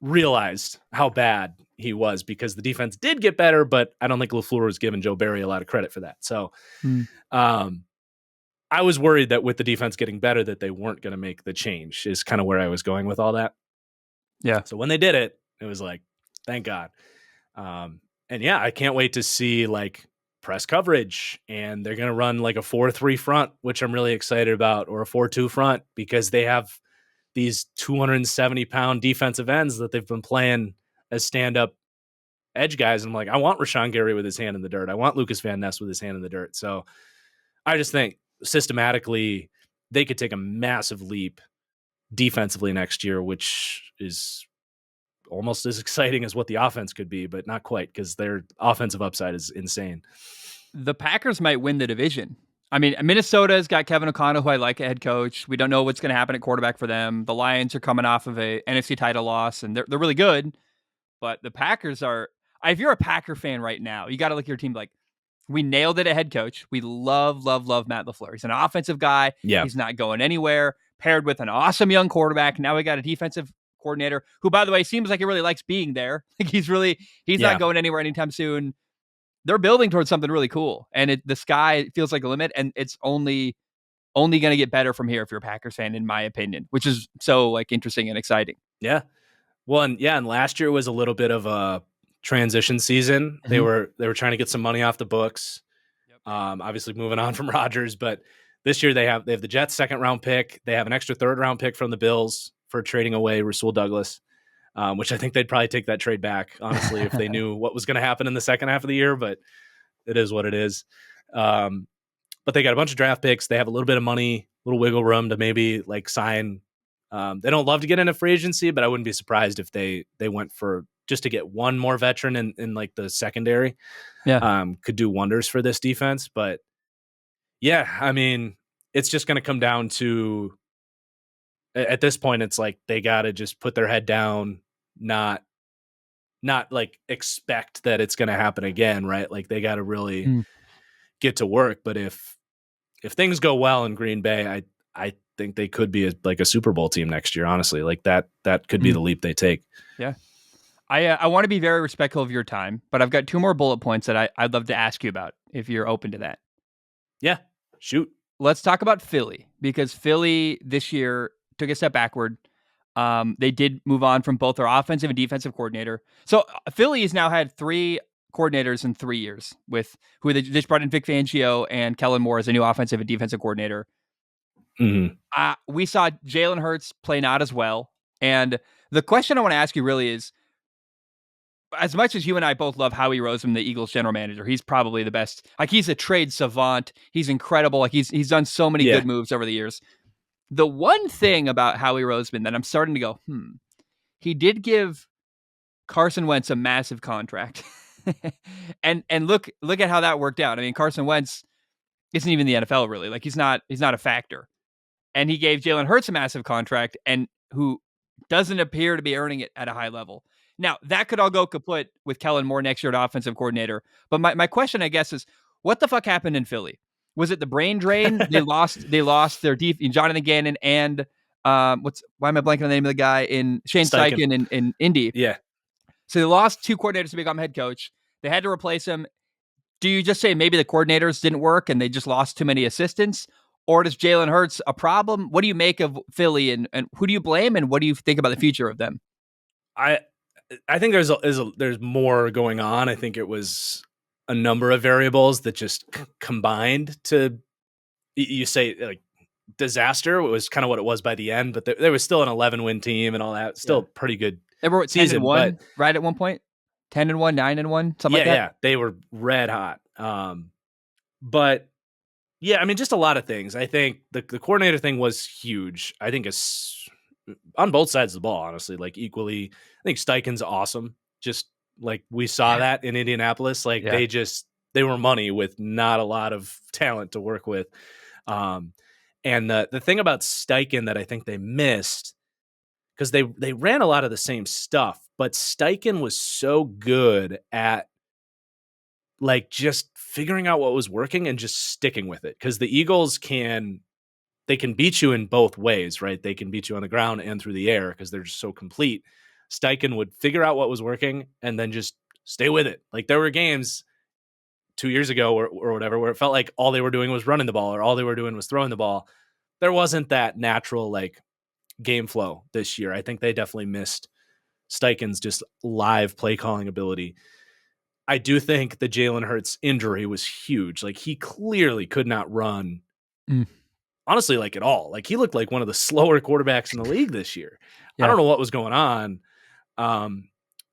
realized how bad he was, because the defense did get better, but I don't think LaFleur was giving Joe Barry a lot of credit for that. So I was worried that with the defense getting better, that they weren't going to make the change, is kind of where I was going with all that. Yeah. So when they did it, it was like, thank God. And yeah, I can't wait to see like press coverage, and they're going to run like a 4-3 front, which I'm really excited about, or a 4-2 front, because they have these 270-pound defensive ends that they've been playing as stand-up edge guys. And I'm like, I want Rashawn Gary with his hand in the dirt. I want Lucas Van Ness with his hand in the dirt. So I just think systematically they could take a massive leap defensively next year, which is almost as exciting as what the offense could be, but not quite, because their offensive upside is insane. The Packers might win the division. I mean, Minnesota's got Kevin O'Connell, who I like, a head coach. We don't know what's going to happen at quarterback for them. The Lions are coming off of a NFC title loss, and they're really good. But the Packers are, if you're a Packer fan right now, you got to look at your team like, we nailed it at head coach. We love Matt LaFleur. He's an offensive guy. Yeah. He's not going anywhere. Paired with an awesome young quarterback. Now we got a defensive coordinator who, by the way, seems like he really likes being there. Like he's not going anywhere anytime soon. They're building towards something really cool, and the sky feels like a limit, and it's only going to get better from here if you're a Packers fan, in my opinion, which is so like interesting and exciting. Yeah. Well, and last year was a little bit of a transition season. Mm-hmm. They were trying to get some money off the books. Yep. Obviously moving on from Rodgers, but this year they have the Jets' 2nd round pick. They have an extra 3rd round pick from the Bills for trading away Rasul Douglas. Which I think they'd probably take that trade back, honestly, if they knew what was going to happen in the second half of the year, but it is what it is. But they got a bunch of draft picks. They have a little bit of money, a little wiggle room to maybe like sign They don't love to get into free agency, but I wouldn't be surprised if they went for just to get one more veteran in like the secondary. Yeah. Could do wonders for this defense. But yeah, I mean, it's just going to come down to at this point, it's like they got to just put their head down, not like expect that it's going to happen again, right? Like they got to really Mm. get to work. But if things go well in Green Bay, I think they could be like a Super Bowl team next year. Honestly, like that could be Mm. the leap they take. Yeah. I want to be very respectful of your time, but I've got two more bullet points that I'd love to ask you about if you're open to that. Yeah, shoot. Let's talk about Philly, because Philly this year took a step backward. They did move on from both their offensive and defensive coordinator. So Philly has now had three coordinators in 3 years, with who they just brought in Vic Fangio and Kellen Moore as a new offensive and defensive coordinator. Mm-hmm. We saw Jalen Hurts play not as well. And the question I want to ask you really is, as much as you and I both love Howie Roseman, the Eagles general manager, he's probably the best. Like, he's a trade savant. He's incredible. Like, he's done so many Yeah. good moves over the years. The one thing about Howie Roseman that I'm starting to go, he did give Carson Wentz a massive contract. and look at how that worked out. I mean, Carson Wentz isn't even the NFL really. Like, he's not a factor. And he gave Jalen Hurts a massive contract, and who doesn't appear to be earning it at a high level. Now, that could all go kaput with Kellen Moore next year at offensive coordinator. But my question, I guess, is what the fuck happened in Philly? Was it the brain drain? They lost their Jonathan Gannon and why am I blanking on the name of the guy in Shane Steichen in Indy? Yeah. So they lost two coordinators to become head coach. They had to replace him. Do you just say maybe the coordinators didn't work and they just lost too many assistants? Or does Jalen Hurts a problem? What do you make of Philly, and who do you blame, and what do you think about the future of them? I think there's more going on. I think it was a number of variables that just combined to, you say, like, disaster. It was kind of what it was by the end, but there was still an 11-win team and all that. Still pretty good. They were season, 10-1, but right at one point. 10-1, 9-1, something like that. Yeah, they were red hot. But yeah, I mean, just a lot of things. I think the coordinator thing was huge. I think it's on both sides of the ball, honestly, like equally. I think Steichen's awesome. Just like we saw that in Indianapolis, like they were money with not a lot of talent to work with. And the thing about Steichen that I think they missed, because they ran a lot of the same stuff, but Steichen was so good at like just figuring out what was working and just sticking with it. Because the Eagles can beat you in both ways, right? They can beat you on the ground and through the air because they're just so complete. Steichen would figure out what was working and then just stay with it. Like there were games 2 years ago or whatever where it felt like all they were doing was running the ball or all they were doing was throwing the ball. There wasn't that natural like game flow this year. I think they definitely missed Steichen's just live play calling ability. I do think the Jalen Hurts injury was huge. Like he clearly could not run. Honestly, like at all. Like he looked like one of the slower quarterbacks in the league this year. I don't know what was going on.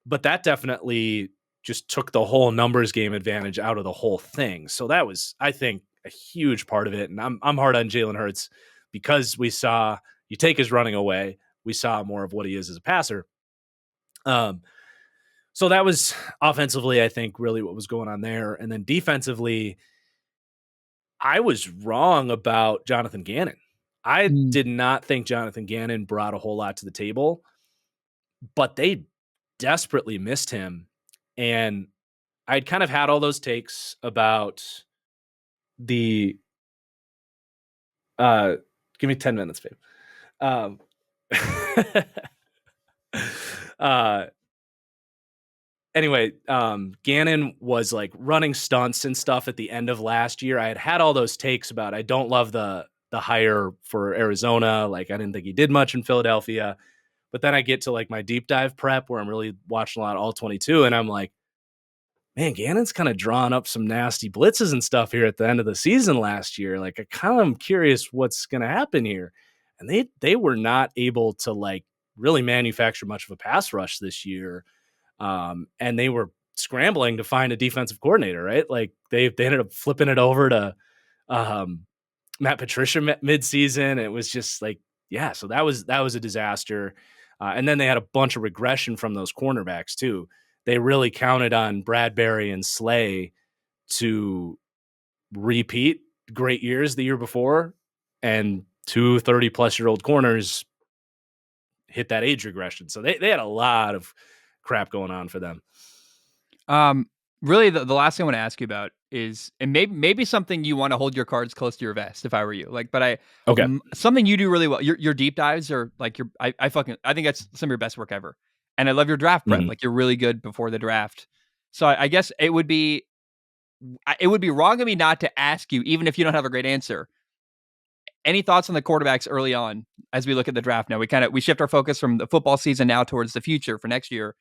But that definitely just took the whole numbers game advantage out of the whole thing. So that was, I think, a huge part of it. And I'm hard on Jalen Hurts because we saw, you take his running away, we saw more of what he is as a passer. So that was offensively, I think, really what was going on there. And then defensively, I was wrong about Jonathan Gannon. I did not think Jonathan Gannon brought a whole lot to the table, but they desperately missed him. And I'd kind of had all those takes about the give me 10 minutes, babe. Anyway, Gannon was like running stunts and stuff at the end of last year. I had all those takes about I don't love the hire for Arizona. Like I didn't think he did much in Philadelphia. But then I get to like my deep dive prep where I'm really watching a lot of all 22 and I'm like, man, Gannon's kind of drawing up some nasty blitzes and stuff here at the end of the season last year. Like I kind of am curious what's going to happen here. And they were not able to like really manufacture much of a pass rush this year. And they were scrambling to find a defensive coordinator, right? Like they ended up flipping it over to Matt Patricia mid-season. It was just like yeah, so that was a disaster. And then they had a bunch of regression from those cornerbacks too. They really counted on Bradbury and Slay to repeat great years the year before, and two 30-plus-year-old corners hit that age regression. So they had a lot of crap going on for them. Really, the last thing I want to ask you about is, and maybe something you want to hold your cards close to your vest if I were you. Like, but Okay. something you do really well. Your deep dives are like I think that's some of your best work ever. And I love your draft prep. Mm-hmm. Like, you're really good before the draft. So I guess it would be wrong of me not to ask you, even if you don't have a great answer. Any thoughts on the quarterbacks early on as we look at the draft now? We shift our focus from the football season now towards the future for next year.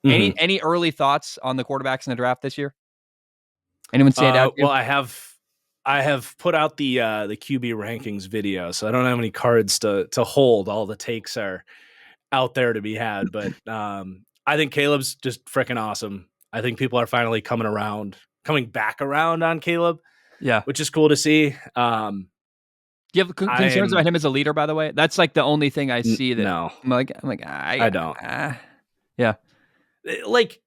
Mm-hmm. Any early thoughts on the quarterbacks in the draft this year? Anyone stand out to you? Well, I have put out the QB rankings video, so I don't have any cards to hold. All the takes are out there to be had, but I think Caleb's just freaking awesome. I think people are finally coming back around on Caleb, Yeah. which is cool to see. Do you have concerns about him as a leader, by the way? That's like the only thing I see that no, I'm like, I don't. Yeah. Like,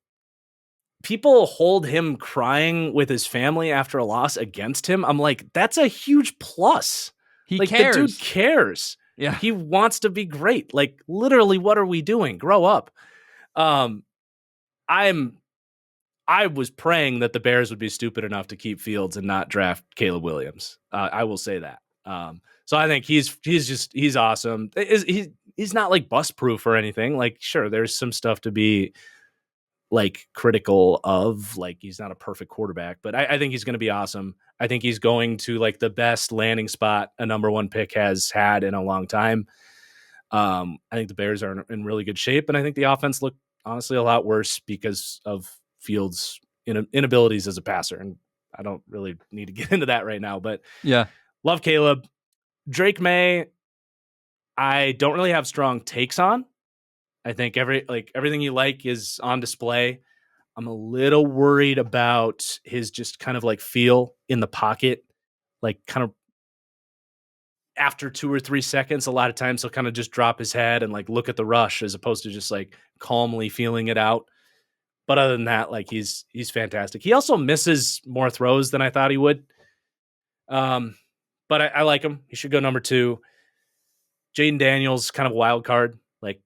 people hold him crying with his family after a loss against him. I'm like, that's a huge plus. He Like, cares. the dude cares. Yeah. He wants to be great. Like, literally, what are we doing? Grow up. I was praying that the Bears would be stupid enough to keep Fields and not draft Caleb Williams. I will say that. So I think he's awesome. He's not like bust proof or anything. Like, sure, there's some stuff to be like critical of. Like, he's not a perfect quarterback, but I think he's going to be awesome. I think he's going to like the best landing spot a number one pick has had in a long time. I think the Bears are in really good shape, and I think the offense looked honestly a lot worse because of Fields' inabilities as a passer. And I don't really need to get into that right now, but Yeah. love Caleb. Drake May, I don't really have strong takes on. I think everything you like is on display. I'm a little worried about his just kind of like feel in the pocket, like kind of after 2 or 3 seconds. A lot of times he'll kind of just drop his head and like look at the rush as opposed to just like calmly feeling it out. But other than that, like he's fantastic. He also misses more throws than I thought he would. But I like him. He should go number 2. Jaden Daniels, kind of a wild card. Like,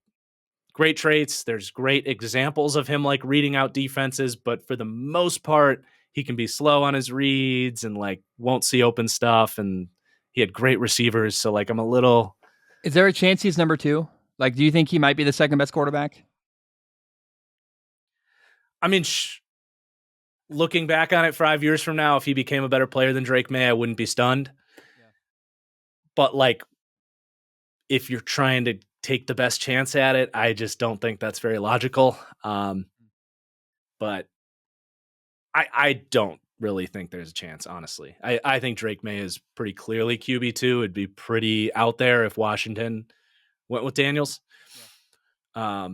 great traits. There's great examples of him like reading out defenses, but for the most part, he can be slow on his reads and like won't see open stuff. And he had great receivers. So like, I'm a little. Is there a chance he's number 2? Like, do you think he might be the second best quarterback? I mean, looking back on it 5 years from now, if he became a better player than Drake May, I wouldn't be stunned. Yeah. But like, if you're trying to take the best chance at it, I just don't think that's very logical. But I don't really think there's a chance, honestly. I think Drake May is pretty clearly QB2. It'd be pretty out there if Washington went with Daniels. Yeah.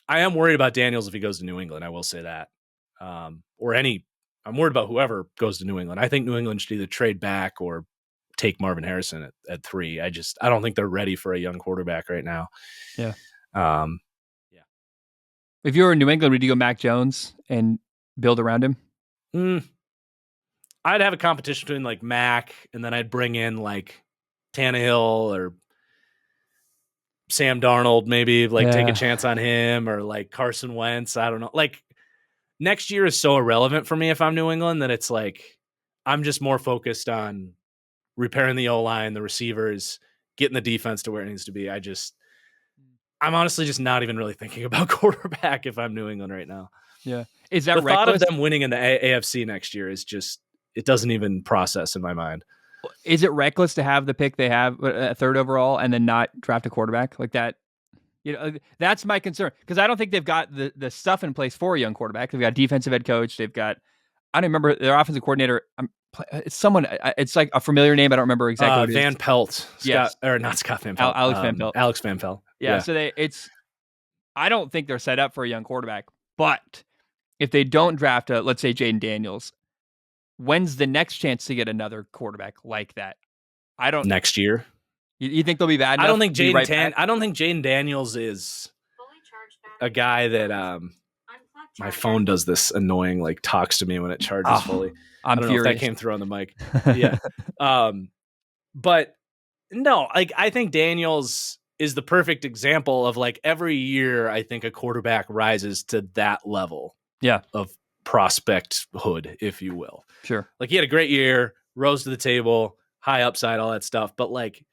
I am worried about Daniels if he goes to New England. I will say that. I'm worried about whoever goes to New England. I think New England should either trade back or take Marvin Harrison at 3. I don't think they're ready for a young quarterback right now. Yeah. Yeah. If you were in New England, would you go Mac Jones and build around him? I'd have a competition between like Mac, and then I'd bring in like Tannehill or Sam Darnold, maybe take a chance on him, or like Carson Wentz. I don't know. Like, next year is so irrelevant for me if I'm New England that it's like I'm just more focused on repairing the O-line, the receivers, getting the defense to where it needs to be. I'm honestly just not even really thinking about quarterback if I'm New England right now. Yeah. Is that the reckless? thought of them winning in the AFC next year is just, it doesn't even process in my mind. Is it reckless to have the pick they have, a 3rd overall, and then not draft a quarterback like that? You know, that's my concern, because I don't think they've got the stuff in place for a young quarterback. They've got defensive head coach. They've got, I don't remember their offensive coordinator. It's someone. It's like a familiar name. I don't remember exactly what it Van is. Pelt. Not Scott Van Pelt. Alex Van Pelt. Alex Van Pelt. Yeah. So I don't think they're set up for a young quarterback. But if they don't draft let's say Jaden Daniels, when's the next chance to get another quarterback like that? Next year. You think they'll be bad enough to be right back? I don't think Jaden Daniels is a guy that my phone does this annoying like talks to me when it charges Oh, fully. I I'm don't know if that furious. came through on the mic. Yeah. But no, like I think Daniels is the perfect example of like every year I think a quarterback rises to that level Yeah, of prospecthood, if you will. sure. Like he had a great year, rose to the table, high upside, all that stuff. But like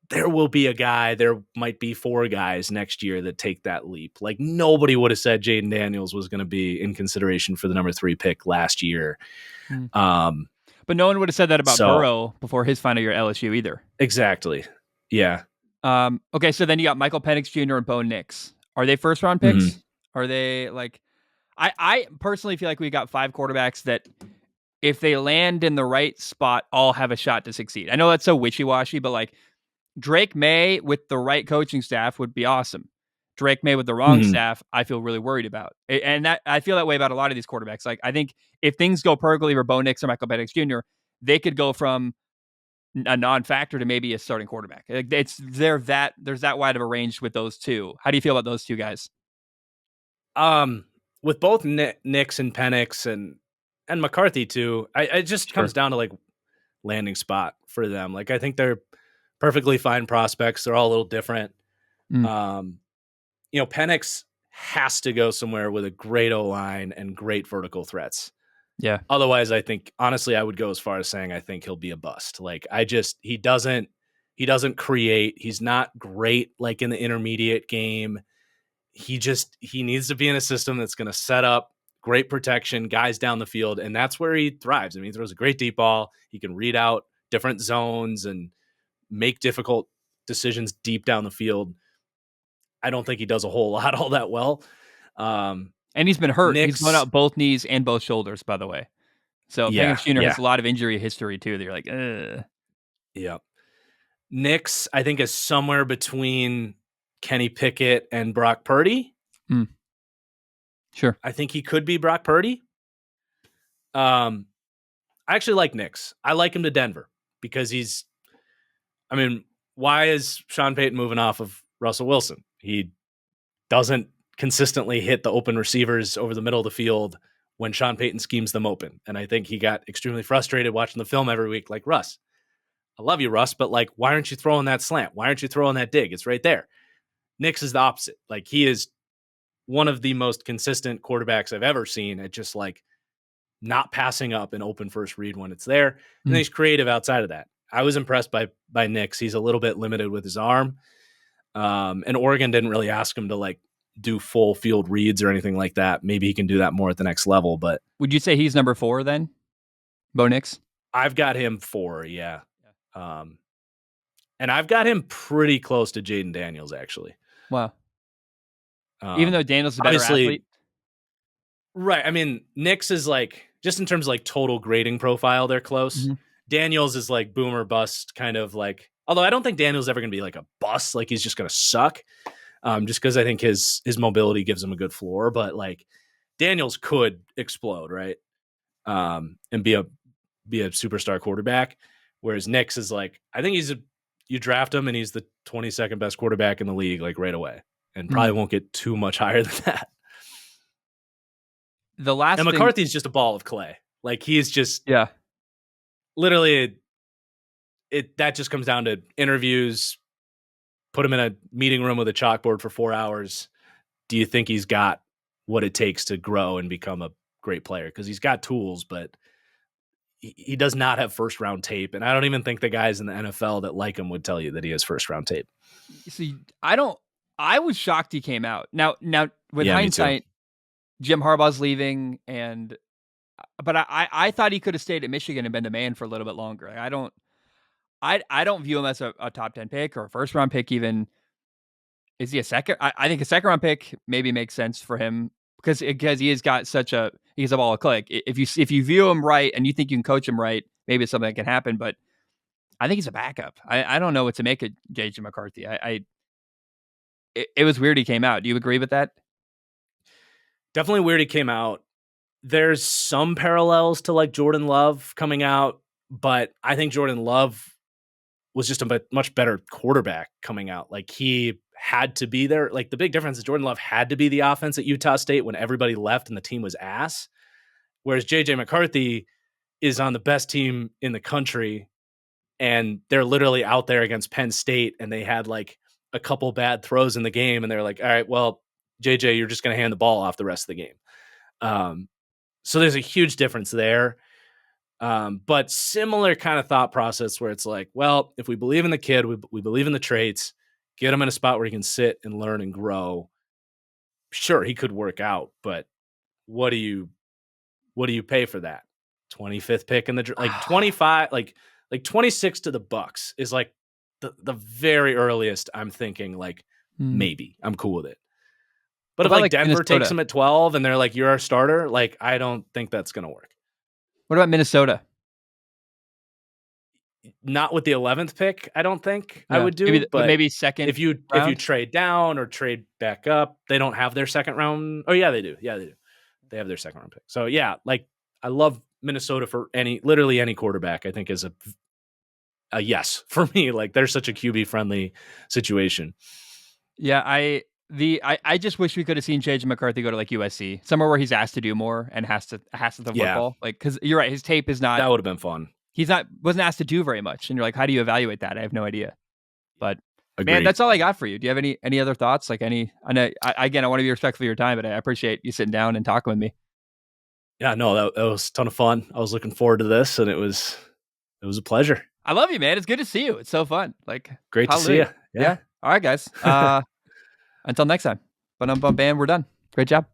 there will be a guy, there might be 4 guys next year that take that leap. Like nobody would have said Jaden Daniels was going to be in consideration for the number 3 pick last year. Mm. Um, But no one would have said that about so Burrow before his final year at LSU either. exactly. Yeah. Okay, so then you got Michael Penix Jr. and Bo Nix. Are they first round Mm-hmm. picks? Are they like I personally feel like we got 5 quarterbacks that if they land in the right spot, all have a shot to succeed. I know that's so wishy-washy, but like Drake May with the right coaching staff would be awesome. Drake May with the wrong Mm-hmm. staff, I feel really worried about. And that I feel that way about a lot of these quarterbacks. Like I think if things go perfectly for Bo Nix or Michael Penix Jr., they could go from a non-factor to maybe a starting quarterback. Like there's that wide of a range with those two. How do you feel about those two guys? With both Nix and Penix and McCarthy too, it just Sure. comes down to like landing spot for them. Like I think they're perfectly fine prospects. They're all a little different. Mm, Um, Penix has to go somewhere with a great O line and great vertical threats. yeah. Otherwise, I think honestly, I would go as far as saying I think he'll be a bust. Like he doesn't create. He's not great like in the intermediate game. He needs to be in a system that's going to set up great protection, guys down the field, and that's where he thrives. I mean, he throws a great deep ball. He can read out different zones and make difficult decisions deep down the field. I don't think he does a whole lot all that well. And he's been hurt. He's blown Nick's, out both knees and both shoulders, by the way. So yeah, Penix Jr. yeah, has a lot of injury history too. That you're like, ugh. yeah. Nick's, I think, is somewhere between Kenny Pickett and Brock Purdy. Mm, sure. I think he could be Brock Purdy. I actually like Nick's. I like him to Denver because I mean, why is Sean Payton moving off of Russell Wilson? He doesn't consistently hit the open receivers over the middle of the field when Sean Payton schemes them open. And I think he got extremely frustrated watching the film every week. Like, Russ, I love you, Russ, but like, why aren't you throwing that slant? Why aren't you throwing that dig? It's right there. Nick's is the opposite. Like, he is one of the most consistent quarterbacks I've ever seen at just like not passing up an open first read when it's there. And then Mm. he's creative outside of that. I was impressed by Nick's. He's a little bit limited with his arm. And Oregon didn't really ask him to like do full field reads or anything like that. Maybe he can do that more at the next level, but Would you say he's number 4 then? Bo Nix? I've got him 4, yeah. And I've got him pretty close to Jaden Daniels, actually. Wow. Even though Daniels is a better Obviously, athlete? right. I mean, Nick's is like, just in terms of like total grading profile, they're close. Mhm. Daniels is like boomer bust, kind of like, although I don't think Daniels ever going to be like a bust, like he's just going to suck. Just because I think his mobility gives him a good floor, but like Daniels could explode, right? And be a superstar quarterback. Whereas Nick's is like, I think you draft him and he's the 22nd best quarterback in the league, like right away, and probably Mm. won't get too much higher than that. The And last thing, McCarthy's just a ball of clay. Like he's just yeah. literally that just comes down to interviews, put him in a meeting room with a chalkboard for 4 hours. Do you think he's got what it takes to grow and become a great player? Because he's got tools, but he does not have first round tape. And I don't even think the guys in the NFL that like him would tell you that he has first round tape. See, I was shocked he came out. Now with Yeah, me too. hindsight, Jim Harbaugh's leaving but I thought he could have stayed at Michigan and been the man for a little bit longer. I don't view him as a top 10 pick or a first round pick even. Is he a second? I think a second round pick maybe makes sense for him because he has got he's a ball of click. If you view him right and you think you can coach him right, maybe it's something that can happen. But I think he's a backup. I don't know what to make of JJ McCarthy. It was weird he came out. Do you agree with that? Definitely weird he came out. There's some parallels to like Jordan Love coming out, but I think Jordan Love was just a much better quarterback coming out. Like he had to be there. Like the big difference is Jordan Love had to be the offense at Utah State when everybody left and the team was ass. Whereas JJ McCarthy is on the best team in the country and they're literally out there against Penn State and they had like a couple bad throws in the game and they're like, all right, well, JJ, you're just going to hand the ball off the rest of the game. So there's a huge difference there. But similar kind of thought process where it's like, well, if we believe in the kid, we believe in the traits, get him in a spot where he can sit and learn and grow. Sure, he could work out, but what do you pay for that? 25th pick in the like 25, like 26 to the Bucks is like the very earliest I'm thinking like maybe I'm cool with it. But if like Denver Minnesota takes him at 12 and they're like, you're our starter, like I don't think that's going to work. What about Minnesota? Not with the 11th pick, I don't think I would do. Maybe second. If you trade down or trade back up, they don't have their second round. Oh yeah, they do. Yeah, they do. They have their second round pick. So yeah, like I love Minnesota for literally any quarterback. I think is a yes for me. Like they're such a QB friendly situation. Yeah, I just wish we could have seen JJ McCarthy go to like USC, somewhere where he's asked to do more and has to throw football. Like because you're right, his tape is not. That would have been fun. Wasn't asked to do very much, and you're like, how do you evaluate that? I have no idea. But Agreed. Man, that's all I got for you. Do you have any other thoughts? Like I know, again, I want to be respectful of your time, but I appreciate you sitting down and talking with me. Yeah, no, that was a ton of fun. I was looking forward to this, and it was a pleasure. I love you, man. It's good to see you. It's so fun. Like great to see you. Yeah. All right, guys. Until next time. Bam, we're done. Great job.